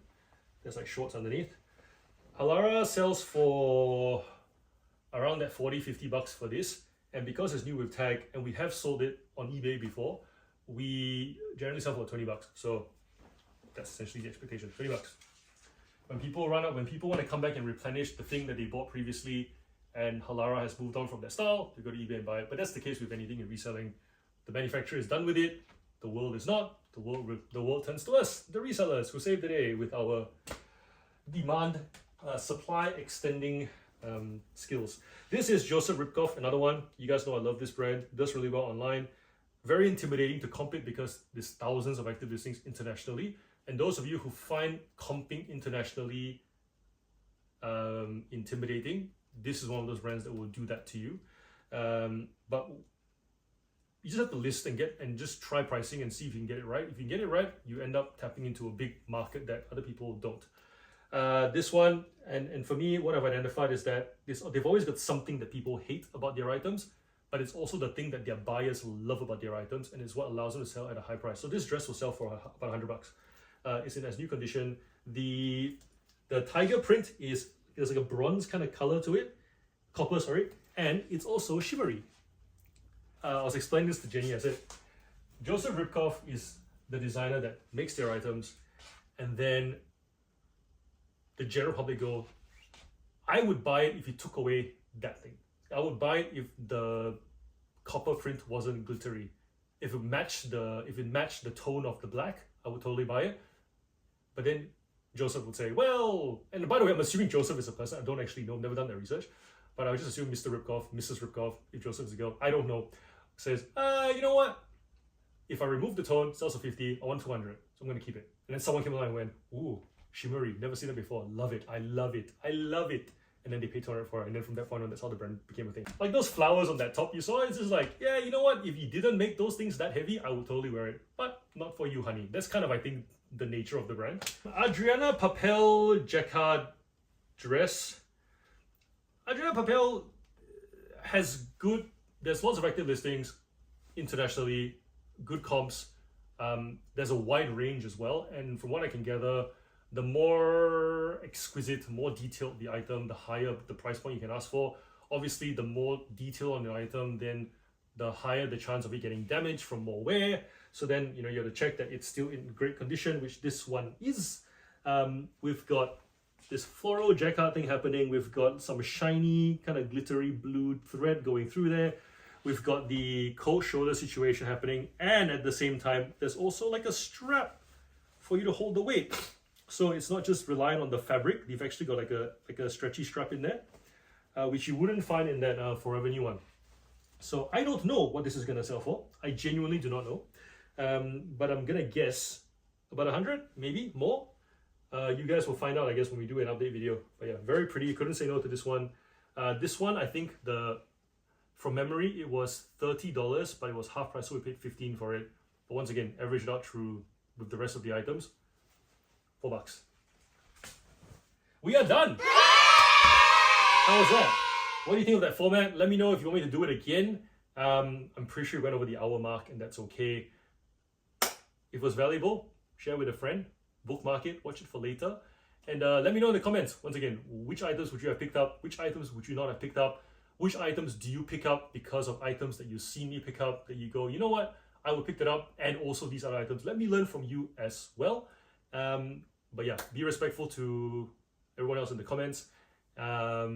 There's like shorts underneath. Halara sells for around that 40-50 bucks for this, and because it's new with tag and we have sold it on eBay before, we generally sell for 20 bucks. So that's essentially the expectation, 20 bucks. When people run out, when people want to come back and replenish the thing that they bought previously and Halara has moved on from their style, they go to eBay and buy it. But that's the case with anything in reselling. The manufacturer is done with it, the world is not. The world turns to us, the resellers, who save the day with our demand supply extending skills. This is Joseph Ribkoff, another one. You guys know I love this brand. It does really well online. Very intimidating to comp it because there's thousands of active listings internationally. And those of you who find comping internationally intimidating, this is one of those brands that will do that to you. But you just have to list and just try pricing and see if you can get it right. If you can get it right, you end up tapping into a big market that other people don't. This one, and for me, what I've identified is that they've always got something that people hate about their items, but it's also the thing that their buyers love about their items, and it's what allows them to sell at a high price. So this dress will sell for about 100 bucks. It's in as new condition. The tiger print there's like a bronze kind of color to it, copper, sorry, and it's also shimmery. I was explaining this to Jenny. I said, Joseph Ribkoff is the designer that makes their items, and then the general public go, I would buy it if you took away that thing. I would buy it if the copper print wasn't glittery. If it matched the tone of the black, I would totally buy it. But then Joseph would say, well, and by the way, I'm assuming Joseph is a person. I don't actually know, never done that research, but I would just assume Mr. Ribkoff, Mrs. Ribkoff, if Joseph is a girl, I don't know, says, you know what? If I remove the tone, sells for 50, I want 200, so I'm going to keep it. And then someone came along and went, ooh, shimmery, never seen it before, love it, I love it, I love it. And then they paid 200 for it, and then from that point on, that's how the brand became a thing. Like those flowers on that top you saw, it's just like, yeah, you know what? If you didn't make those things that heavy, I would totally wear it. But not for you, honey. That's kind of, I think, the nature of the brand. Adriana Papel Jacquard dress. Adriana Papel has there's lots of active listings internationally, good comps. There's a wide range as well. And from what I can gather, the more exquisite, more detailed the item, the higher the price point you can ask for. Obviously, the more detail on the item, then the higher the chance of it getting damaged from more wear. So then, you have to check that it's still in great condition, which this one is. We've got this floral jacquard thing happening. We've got some shiny, kind of glittery blue thread going through there. We've got the cold shoulder situation happening. And at the same time, there's also like a strap for you to hold the weight. So it's not just relying on the fabric. You've actually got like a stretchy strap in there, which you wouldn't find in that Forever New one. So I don't know what this is going to sell for. I genuinely do not know. But I'm going to guess about 100, maybe more. You guys will find out, I guess, when we do an update video. But yeah, very pretty. Couldn't say no to this one. This one, I think from memory, it was $30, but it was half price, so we paid $15 for it. But once again, averaged out through with the rest of the items, $4. We are done. How was that? What do you think of that format? Let me know if you want me to do it again. I'm pretty sure we went over the hour mark, and that's okay. If it was valuable, share with a friend, bookmark it, watch it for later, and let me know in the comments, once again, which items would you have picked up, which items would you not have picked up, which items do you pick up because of items that you see me pick up, that you go, you know what, I will pick that up, and also these other items. Let me learn from you as well. But yeah, be respectful to everyone else in the comments. Yeah,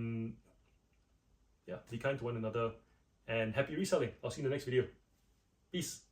be kind to one another, and happy reselling. I'll see you in the next video. Peace.